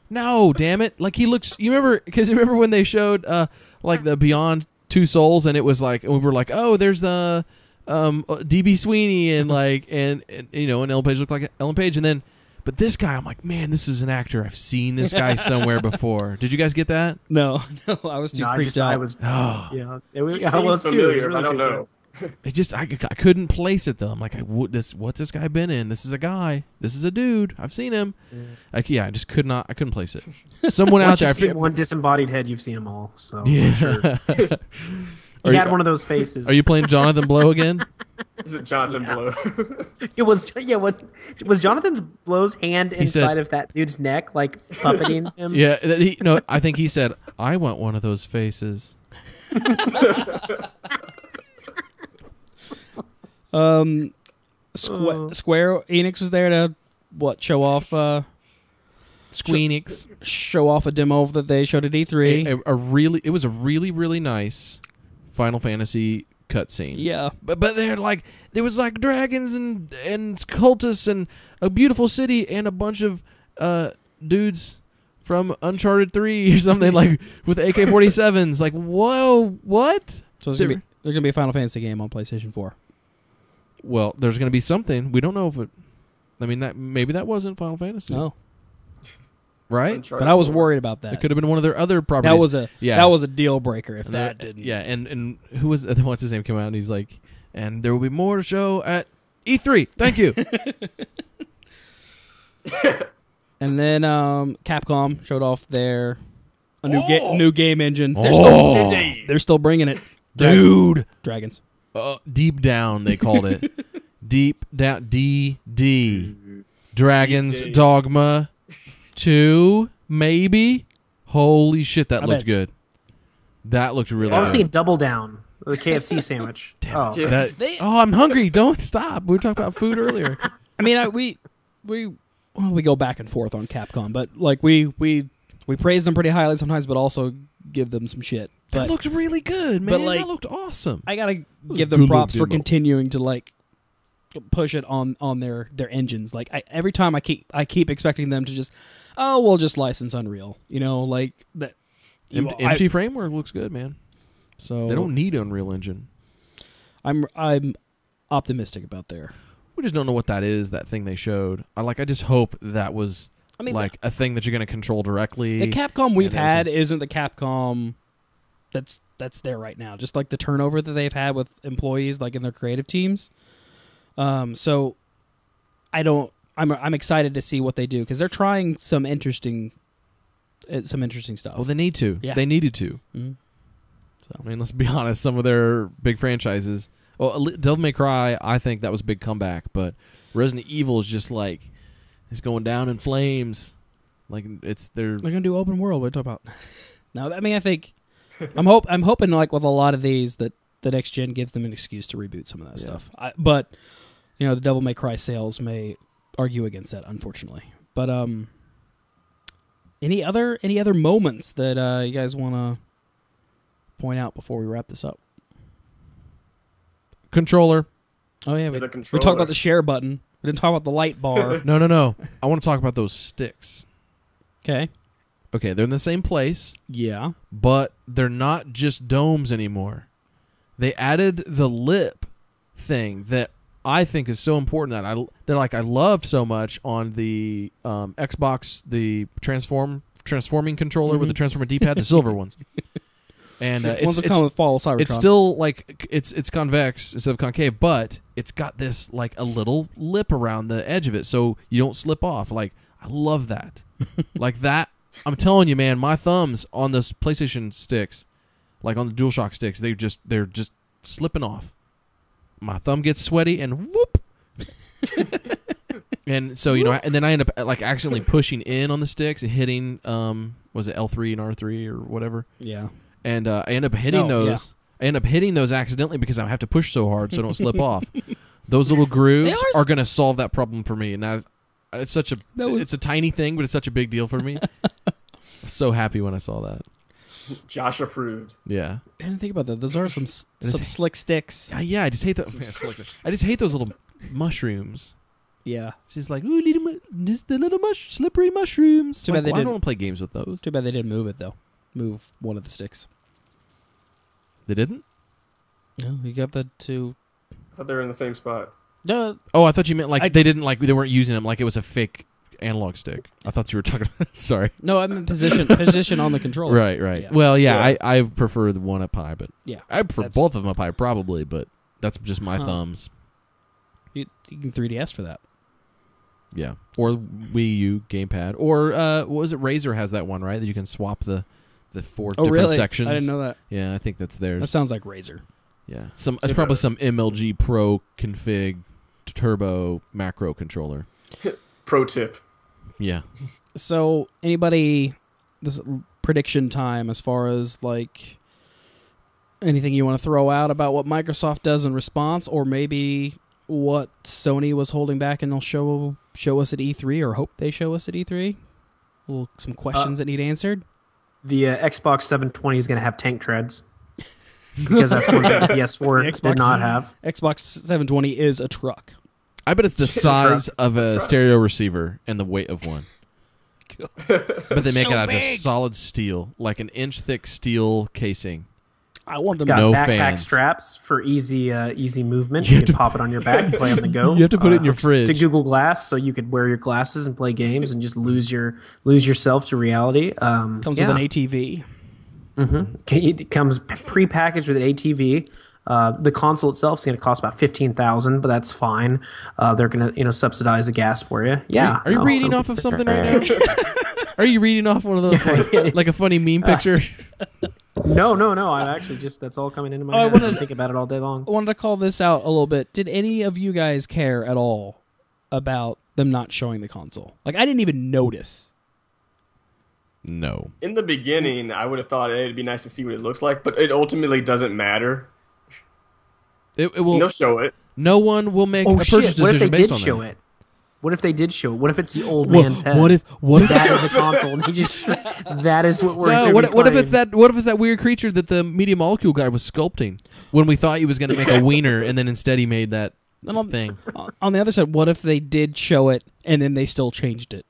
No, damn it. Like, he looks... You remember when they showed, like, the Beyond Two Souls, and it was like... And we were like, oh, there's the DB Sweeney, and like... And Ellen Page looked like Ellen Page, and then... But this guy, I'm like, man, this is an actor. I've seen this guy somewhere before. Did you guys get that? No, I was too creeped out. I was... I was familiar, too. but I don't know. It just I couldn't place it though. I'm like, what's this guy been in? This is a guy. This is a dude. I've seen him. I just could not. I couldn't place it. Someone out there. One disembodied head. You've seen them all. So yeah. Sure. He had one of those faces. Are you playing Jonathan Blow again? Is it Jonathan Blow? It was was Jonathan Blow's hand inside of that dude's neck, like puppeting him? Yeah, I think he said, "I want one of those faces." Square Enix was there to show off Squeenix show off a demo that they showed at E3. It was a really nice Final Fantasy cutscene. Yeah, but there was like dragons and cultists and a beautiful city and a bunch of dudes from Uncharted 3 or something like with AK-47s. Like, whoa, what? So there's gonna be a Final Fantasy game on PlayStation 4. Well, there's going to be something. We don't know if it... I mean, maybe that wasn't Final Fantasy. No. Right? Uncharted But I was 4. worried about that. It could have been one of their other properties. That was a deal breaker if that didn't. Yeah, and who was... What's his name came out and he's like, and there will be more to show at E3. Thank you. And then Capcom showed off their new game engine. They're still bringing it. Dude. Dragons. Deep Down, they called it. Deep Down, DD. Dragons Deep Dogma 2, maybe? Holy shit, that looked good. That looked really good. I was thinking Double Down, the KFC sandwich. Damn it. I'm hungry. Don't stop. We were talking about food earlier. I mean, we go back and forth on Capcom, but like we praise them pretty highly sometimes, but also give them some shit. But that looked really good, man. But like, that looked awesome. I gotta give them props for continuing to like push it on their engines. Like every time I keep expecting them to just we'll just license Unreal, like that. Empty framework looks good, man. So they don't need Unreal Engine. I'm optimistic about there. We just don't know what that is. That thing they showed. I just hope that was a thing that you're going to control directly. The Capcom we've had isn't the Capcom that's there right now. Just like the turnover that they've had with employees, like in their creative teams. So I'm excited to see what they do because they're trying some interesting stuff. Well, they need to. Yeah. They needed to. Mm-hmm. So I mean, let's be honest. Some of their big franchises. Well, Devil May Cry, I think that was a big comeback, but Resident Evil is just like it's going down in flames. Like they're gonna do open world. What are you talking about? No, I mean I think I'm hoping like with a lot of these that the next gen gives them an excuse to reboot some of that stuff. But the Devil May Cry sales may argue against that, unfortunately. But any other moments that you guys want to point out before we wrap this up? Controller. Oh yeah, we talked about the share button. We didn't talk about the light bar. No. I want to talk about those sticks. Okay, they're in the same place. Yeah. But they're not just domes anymore. They added the lip thing that I think is so important that I loved so much on the Xbox, the transforming controller with the transformer D-pad, the silver ones. And Ones that come with fall Cybertron. it's still like it's convex instead of concave, but it's got this like a little lip around the edge of it, so you don't slip off. Like I love that, like that. I'm telling you, man, my thumbs on those PlayStation sticks, like on the DualShock sticks, they're just slipping off. My thumb gets sweaty and whoop. And so and then I end up like accidentally pushing in on the sticks and hitting was it L3 and R3 or whatever. Yeah. And I end up hitting those. Yeah. I end up hitting those accidentally because I have to push so hard so I don't slip off. Those little grooves are going to solve that problem for me. And it's such it's a tiny thing, but it's such a big deal for me. I was so happy when I saw that. Josh approved. Yeah. I didn't think about that. Those are some slick sticks. Yeah, I just hate those. I just hate those little mushrooms. Yeah. She's like, ooh, just the little slippery mushrooms. Too bad they I don't want to play games with those. Too bad they didn't move it, though. Move one of the sticks. They didn't? No, you got the two. I thought they were in the same spot. No. Oh, I thought you meant like they didn't they weren't using them like it was a fake analog stick. I thought you were talking about sorry. No, I mean position on the controller. Right. Yeah. Well, yeah. I prefer the one up high, but yeah, I prefer both of them up high probably, but that's just my thumbs. You can 3DS for that. Yeah. Or Wii U gamepad. Or what was it? Razer has that one, right? That you can swap the four different sections. I didn't know that. Yeah, I think that's theirs. That sounds like Razer. Yeah. It's probably some MLG Pro config turbo macro controller. Pro tip. Yeah. So, anybody, this prediction time as far as like anything you want to throw out about what Microsoft does in response, or maybe what Sony was holding back and they'll show us at E3, or hope they show us at E3? Some questions that need answered. The Xbox 720 is going to have tank treads. Because that's what the PS4 did not have. Xbox 720 is a truck. I bet it's the size of a stereo receiver and the weight of one. But they make it out of just solid steel, like an inch thick steel casing. I want them. It's got no backpack fans. Straps for easy movement. You can pop it on your back and play on the go. You have to put it in your fridge. To Google Glass, so you could wear your glasses and play games and just lose yourself to reality. Comes with an ATV. Mm-hmm. It comes pre-packaged with an ATV. The console itself is going to cost about $15,000, but that's fine. They're going to subsidize the gas for you. Yeah. Are you reading off of something right now? Are you reading off one of those like a funny meme picture? No. I'm actually that's all coming into my head. I think about it all day long. I wanted to call this out a little bit. Did any of you guys care at all about them not showing the console? Like, I didn't even notice. No. In the beginning, I would have thought it'd be nice to see what it looks like, but it ultimately doesn't matter. It will. They'll show it. No one will make a purchase decision What if they based did on show that. it? What if they did show it? What if it's the old man's head? What if that is a console? And that is what we're. No, what if it's that? What if it's that weird creature that the Media Molecule guy was sculpting when we thought he was going to make a wiener, and then instead he made that thing? On the other side, what if they did show it and then they still changed it?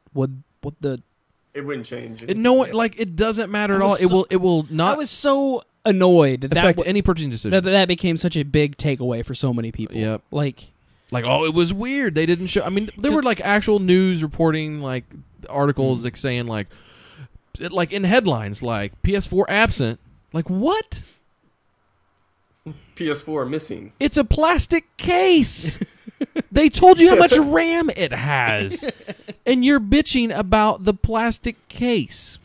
It wouldn't change. It doesn't matter at all. It will not. I was so annoyed that affect any purchasing decision. That became such a big takeaway for so many people. Yep. Like, oh, it was weird. They didn't show. I mean, there were like actual news reporting, like articles, like saying like in headlines, like PS4 absent. Like what? PS4 missing. It's a plastic case. They told you how much RAM it has, and you're bitching about the plastic case.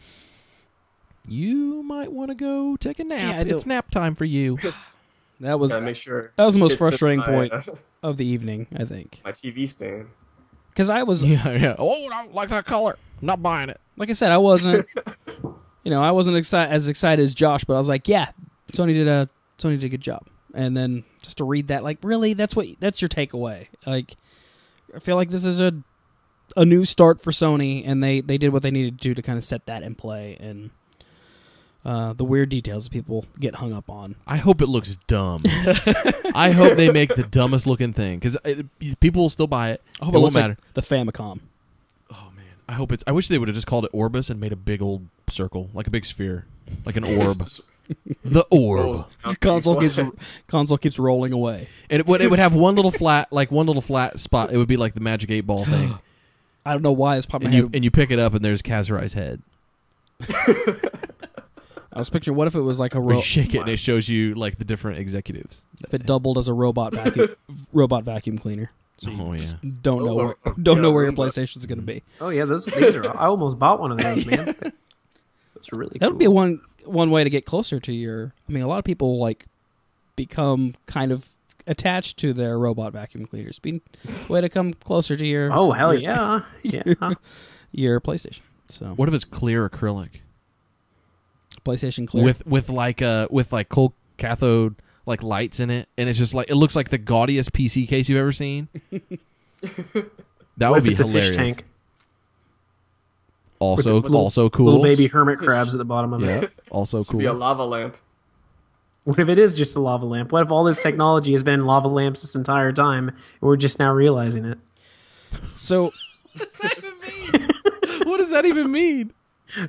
You might want to go take a nap. It's nap time for you. That was make sure that was the most frustrating point of the evening, I think. My TV stand. Because I was yeah. Oh, I don't like that color. I'm not buying it. Like I said, I wasn't as excited as Josh, but I was like, yeah, Sony did a good job. And then just to read that, like, really, that's your takeaway. Like, I feel like this is a new start for Sony, and they did what they needed to do to kind of set that in play, and the weird details that people get hung up on. I hope it looks dumb. I hope they make the dumbest looking thing, because people will still buy it. I hope it won't matter. Like the Famicom. Oh man, I wish they would have just called it Orbis and made a big old circle, like a big sphere, like an orb. The orb. Console keeps rolling away, and it would have one little flat spot. It would be like the Magic 8 Ball thing. I don't know why it's popping. And you pick it up, and there's Kazurai's head. I was picturing, what if it was like a Where you shake it and it shows you like the different executives. if it doubled as a robot vacuum cleaner. So you Yeah. just don't know where your PlayStation's going to be. Oh yeah, these are. I almost bought one of those, man. That's really. That cool. would be one way to get closer to your. I mean, a lot of people like become kind of attached to their robot vacuum cleaners. Be a way to come closer to your. Oh hell yeah, your PlayStation. So What if it's clear acrylic PlayStation Clear with like cold cathode like lights in it, and it's just like it looks like the gaudiest PC case you've ever seen? That What would if be it's a hilarious. fish tank? Also, With also cool. Little baby hermit crabs at the bottom of Yeah, it. also Should be a cool. lava lamp. What if it is just a lava lamp? What if all this technology has been in lava lamps this entire time, and we're just now realizing it? So What does that even mean?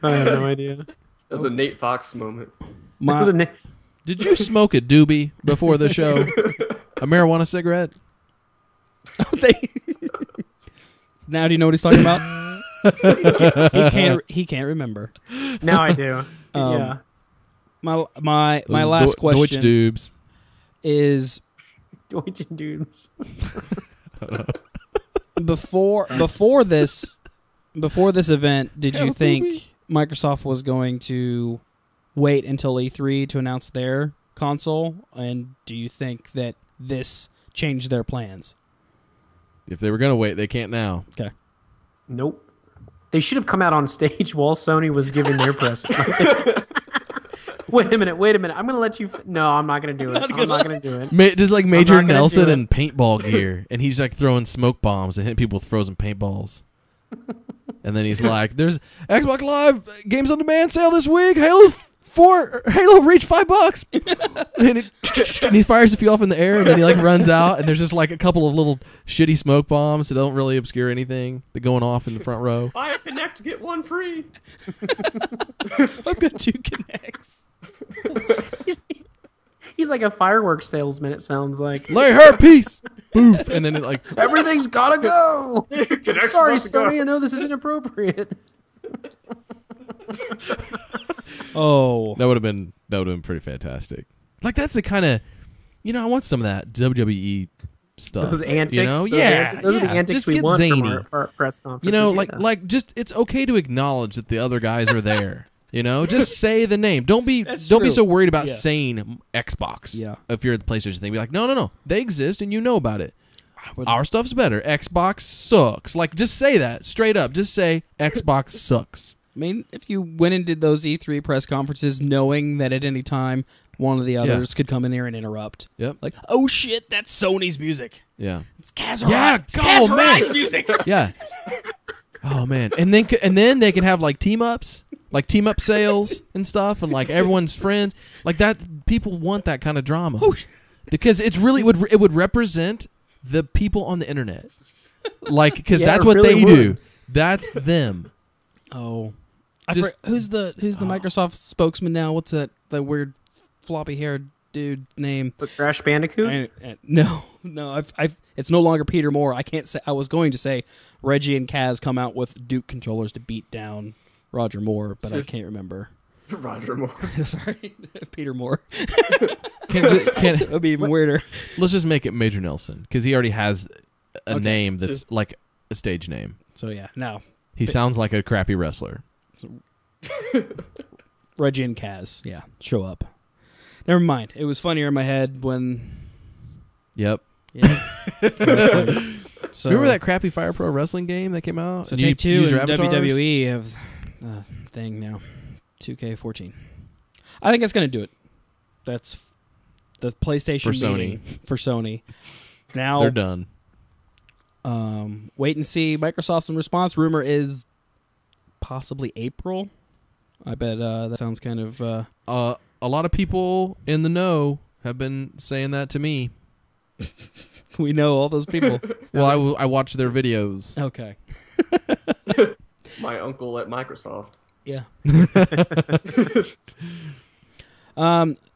I have no idea. That was a Nate Fox moment. That was a Did you smoke a doobie before the show? A marijuana cigarette? Now do you know what he's talking about? He can't remember. now I do. Yeah. My Those last Deutsch question doobs. is Deutsche dudes. before this event, did you Hell, think Phoebe. Microsoft was going to wait until E3 to announce their console? And do you think that this changed their plans? If they were going to wait, they can't now. Okay. Nope. They should have come out on stage while Sony was giving their press. Wait a minute. I'm going to let you... No, I'm not going to do it. I'm not going to do it. Just like Major not gonna Nelson do it. in paintball gear, and he's like throwing smoke bombs and hitting people with frozen paintballs. And then he's like, "There's Xbox Live Games on Demand sale this week. Halo reached $5." and he fires a few off in the air, and then he like runs out, and there's just like a couple of little shitty smoke bombs that don't really obscure anything. They're going off in the front row. Buy a Connect, get one free. I've got 2 Kinects. He's like a fireworks salesman, it sounds like. Lay her piece, boof, and then it like Everything's got to go. Connect's Sorry, about to go. Sony. I know this is inappropriate. Oh. that would have been pretty fantastic. Like that's the kind of, I want some of that WWE stuff. Those antics. you know, those yeah, those are the yeah. antics Just we get want zany. from our press conferences. Like just it's okay to acknowledge that the other guys are there. Just say the name. Don't be true. so worried about Yeah. saying Xbox. Yeah. If you're at the PlayStation thing, be like, no, they exist and you know about it. Our stuff's better. Xbox sucks. Like just say that straight up. Just say Xbox sucks. I mean, if you went and did those E3 press conferences knowing that at any time one of the others could come in here and interrupt. Yep. Like, oh shit, that's Sony's music. Yeah. It's Kaz Yeah. It's Kaz Hirai's music. Yeah. Oh man. And then they can have like team ups sales and stuff, and like everyone's friends. Like that, people want that kind of drama because it would represent the people on the internet. Like because Yeah, that's it what really they would. do. That's them. Oh. Who's the Microsoft spokesman now? What's that weird floppy haired dude name? The Crash Bandicoot. No. I've it's no longer Peter Moore. I can't say. I was going to say Reggie and Kaz come out with Duke controllers to beat down Roger Moore, but I can't remember. Roger Moore. Sorry, Peter Moore. Can't, That'd be even weirder. let's just make it Major Nelson because he already has a Okay. name that's like a stage name. So yeah, now He sounds like a crappy wrestler. Reggie and Kaz, yeah, show up. Never mind. It was funnier in my head when. Yep. Yeah. So Remember that crappy Fire Pro wrestling game that came out? So And you Take Two use and your avatars? WWE have a thing now. 2K14. I think that's going to do it. That's the PlayStation For Sony. meeting for Sony. Now They're done. Wait and see Microsoft's response. Rumor is possibly April. I bet that sounds kind of. A lot of people in the know have been saying that to me. We know all those people. Well, I watch their videos. Okay. My uncle at Microsoft. Yeah.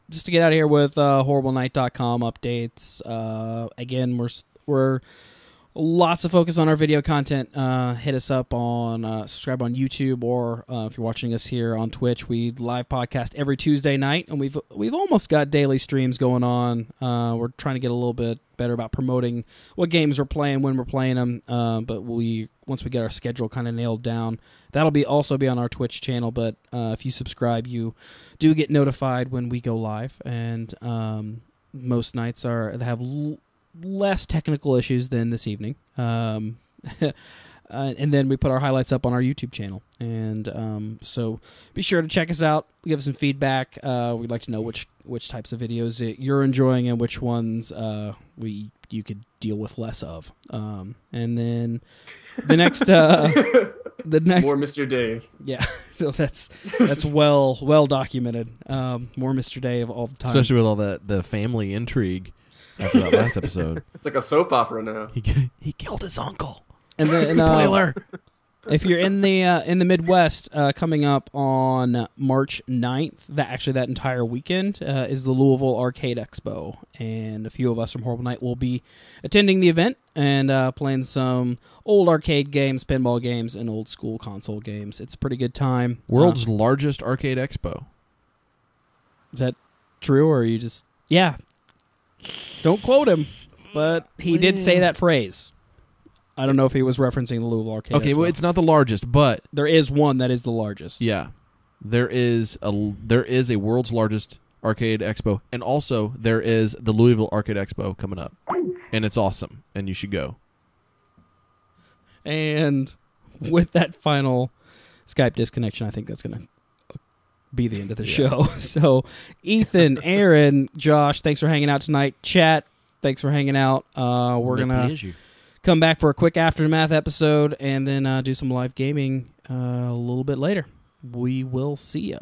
Just to get out of here with horriblenight.com updates. Again, we're Lots of focus on our video content. Hit us up on subscribe on YouTube, or if you're watching us here on Twitch, we live podcast every Tuesday night, and we've almost got daily streams going on. We're trying to get a little bit better about promoting what games we're playing, when we're playing them. But once we get our schedule kind of nailed down, that'll also be on our Twitch channel. But if you subscribe, you do get notified when we go live, and most nights have less technical issues than this evening. And then we put our highlights up on our YouTube channel. And so be sure to check us out. Give us some feedback. We'd like to know which types of videos you're enjoying and which ones you could deal with less of. And then the next More Mr. Dave. Yeah, that's well documented. More Mr. Dave all the time, especially with all the family intrigue after that last episode. It's like a soap opera now. He killed his uncle. And then spoiler. If you're in the Midwest, coming up on March 9th, that entire weekend is the Louisville Arcade Expo, and a few of us from Horrible Night will be attending the event and playing some old arcade games, pinball games, and old school console games. It's a pretty good time. World's largest arcade expo. Is that true, or are you just... Yeah. Don't quote him, but he did say that phrase. I don't know if he was referencing the Louisville Arcade Okay, Expo. well, it's not the largest, but... There is one that is the largest. Yeah. There is a world's largest arcade expo, and also there is the Louisville Arcade Expo coming up. And it's awesome, and you should go. And with that final Skype disconnection, I think that's going to be the end of the show. So, Ethan, Aaron, Josh, thanks for hanging out tonight. Chat, thanks for hanging out. We're going to come back for a quick Aftermath episode and then do some live gaming a little bit later. We will see ya.